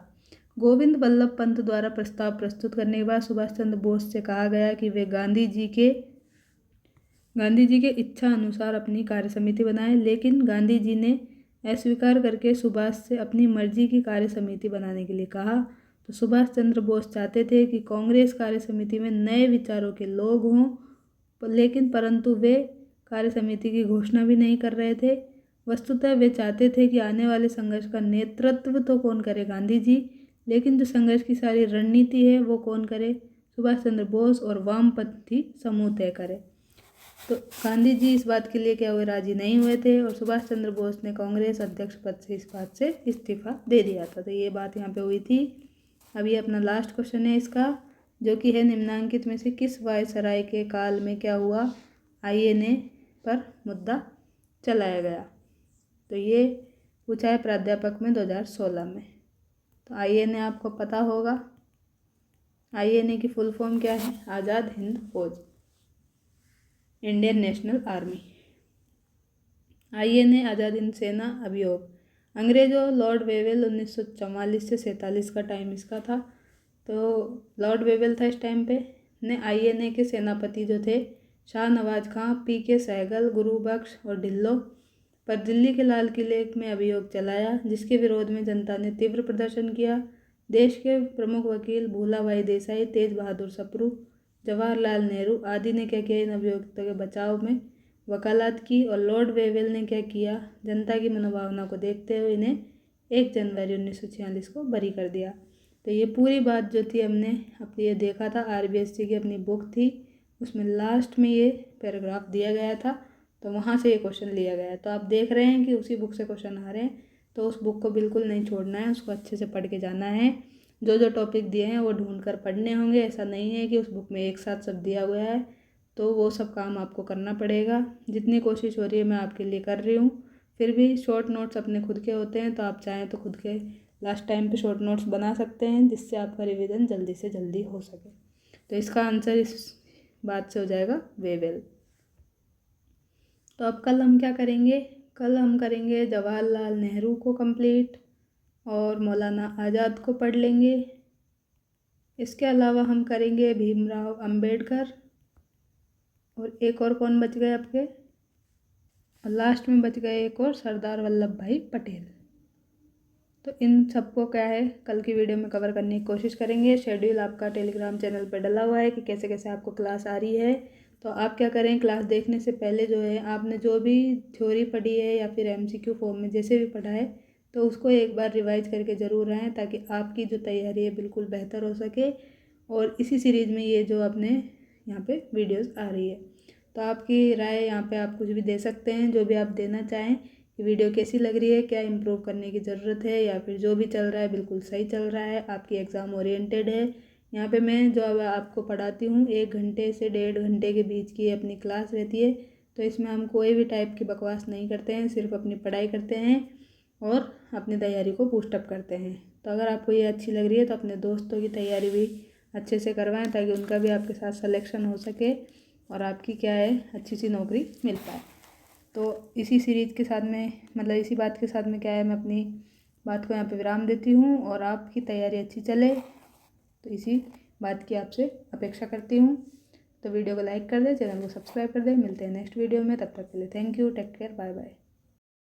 गोविंद वल्लभ पंत द्वारा प्रस्ताव प्रस्तुत करने के बाद सुभाष चंद्र बोस से कहा गया कि वे गांधी जी के इच्छा अनुसार अपनी कार्य समिति बनाएं, लेकिन गांधी जी ने अस्वीकार करके सुभाष से अपनी मर्जी की कार्य समिति बनाने के लिए कहा। तो सुभाष चंद्र बोस चाहते थे कि कांग्रेस कार्य समिति में नए विचारों के लोग हों, लेकिन परंतु वे कार्य समिति की घोषणा भी नहीं कर रहे थे। वस्तुतः वे चाहते थे कि आने वाले संघर्ष का नेतृत्व तो कौन करे, गांधी जी, लेकिन जो संघर्ष की सारी रणनीति है वो कौन करे, सुभाष चंद्र बोस और वामपंथी समूह तय करे। तो गांधी जी इस बात के लिए क्या हुए, राजी नहीं हुए थे और सुभाष चंद्र बोस ने कांग्रेस अध्यक्ष पद से इस बात से इस्तीफा दे दिया था। तो ये बात यहाँ पे हुई थी। अब ये अपना लास्ट क्वेश्चन है इसका, जो कि है निम्नांकित में से किस वायसराय के काल में क्या हुआ, आईएनए पर मुद्दा चलाया गया। तो ये पूछा है प्राध्यापक में 2016 में। तो आईएनए आपको पता होगा, आईएनए की फुल फॉर्म क्या है, आज़ाद हिंद फौज, Indian national army. INA Azad Hind सेना अभियोग, अंग्रेजों लॉर्ड वेवेल 1944 से 47 का टाइम इसका था। तो लॉर्ड वेवेल था इस टाइम पे ने आईएनए के सेनापति जो थे शाहनवाज खां, पीके सहगल, गुरुबख्श और ढिल्लो पर दिल्ली के लाल किले में अभियोग चलाया, जिसके विरोध में जनता ने तीव्र प्रदर्शन किया। देश के प्रमुख वकील भूलाभाई देसाई, तेज बहादुर सप्रू, जवाहरलाल नेहरू आदि ने क्या किया, इन अभियोक्तों के बचाव में वकालत की। और लॉर्ड वेवेल ने क्या किया, जनता की मनोभावना को देखते हुए इन्हें 1 जनवरी 1946 को बरी कर दिया। तो ये पूरी बात जो थी हमने अपनी ये देखा था, आरबीएससी की अपनी बुक थी, उसमें लास्ट में ये पैराग्राफ दिया गया था, तो वहाँ से ये क्वेश्चन लिया गया है। तो आप देख रहे हैं कि उसी बुक से क्वेश्चन आ रहे हैं, तो उस बुक को बिल्कुल नहीं छोड़ना है, उसको अच्छे से पढ़ के जाना है। जो जो टॉपिक दिए हैं वो ढूंढ कर पढ़ने होंगे, ऐसा नहीं है कि उस बुक में एक साथ सब दिया गया है, तो वो सब काम आपको करना पड़ेगा। जितनी कोशिश हो रही है मैं आपके लिए कर रही हूँ, फिर भी शॉर्ट नोट्स अपने खुद के होते हैं, तो आप चाहें तो खुद के लास्ट टाइम पे शॉर्ट नोट्स बना सकते हैं, जिससे आपका रिवीजन जल्दी से जल्दी हो सके। तो इसका आंसर इस बात से हो जाएगा वे वेल। तो अब कल हम क्या करेंगे, कल हम करेंगे जवाहरलाल नेहरू को कंप्लीट और मौलाना आज़ाद को पढ़ लेंगे। इसके अलावा हम करेंगे भीमराव अंबेडकर, और एक और कौन बच गए आपके, और लास्ट में बच गए एक और सरदार वल्लभ भाई पटेल। तो इन सबको क्या है कल की वीडियो में कवर करने की कोशिश करेंगे। शेड्यूल आपका टेलीग्राम चैनल पर डला हुआ है कि कैसे कैसे आपको क्लास आ रही है। तो आप क्या करें, क्लास देखने से पहले जो है आपने जो भी थ्योरी पढ़ी है या फिर MCQ फॉर्म में जैसे भी पढ़ा है, तो उसको एक बार रिवाइज करके ज़रूर आएँ, ताकि आपकी जो तैयारी है बिल्कुल बेहतर हो सके। और इसी सीरीज़ में ये जो अपने यहाँ पे वीडियोस आ रही है, तो आपकी राय यहाँ पे आप कुछ भी दे सकते हैं, जो भी आप देना चाहें कि वीडियो कैसी लग रही है, क्या इम्प्रूव करने की ज़रूरत है, या फिर जो भी चल रहा है बिल्कुल सही चल रहा है, आपकी एग्ज़ाम ओरिएंटेड है। यहाँ पे मैं जो अब आपको पढ़ाती हूँ 1 घंटे से 1.5 घंटे के बीच की अपनी क्लास रहती है, तो इसमें हम कोई भी टाइप की बकवास नहीं करते हैं, सिर्फ अपनी पढ़ाई करते हैं और अपनी तैयारी को बूस्टअप करते हैं। तो अगर आपको ये अच्छी लग रही है तो अपने दोस्तों की तैयारी भी अच्छे से करवाएं, ताकि उनका भी आपके साथ सिलेक्शन हो सके और आपकी क्या है अच्छी सी नौकरी मिल पाए। तो इसी सीरीज़ के साथ में मतलब इसी बात के साथ में क्या है, मैं अपनी बात को यहाँ पे विराम देती हूँ और आपकी तैयारी अच्छी चले, तो इसी बात की आपसे अपेक्षा करती हूँ। तो वीडियो को लाइक कर दें, चैनल को सब्सक्राइब कर दें। मिलते हैं नेक्स्ट वीडियो में, तब तक के लिए thank you, take care, bye bye.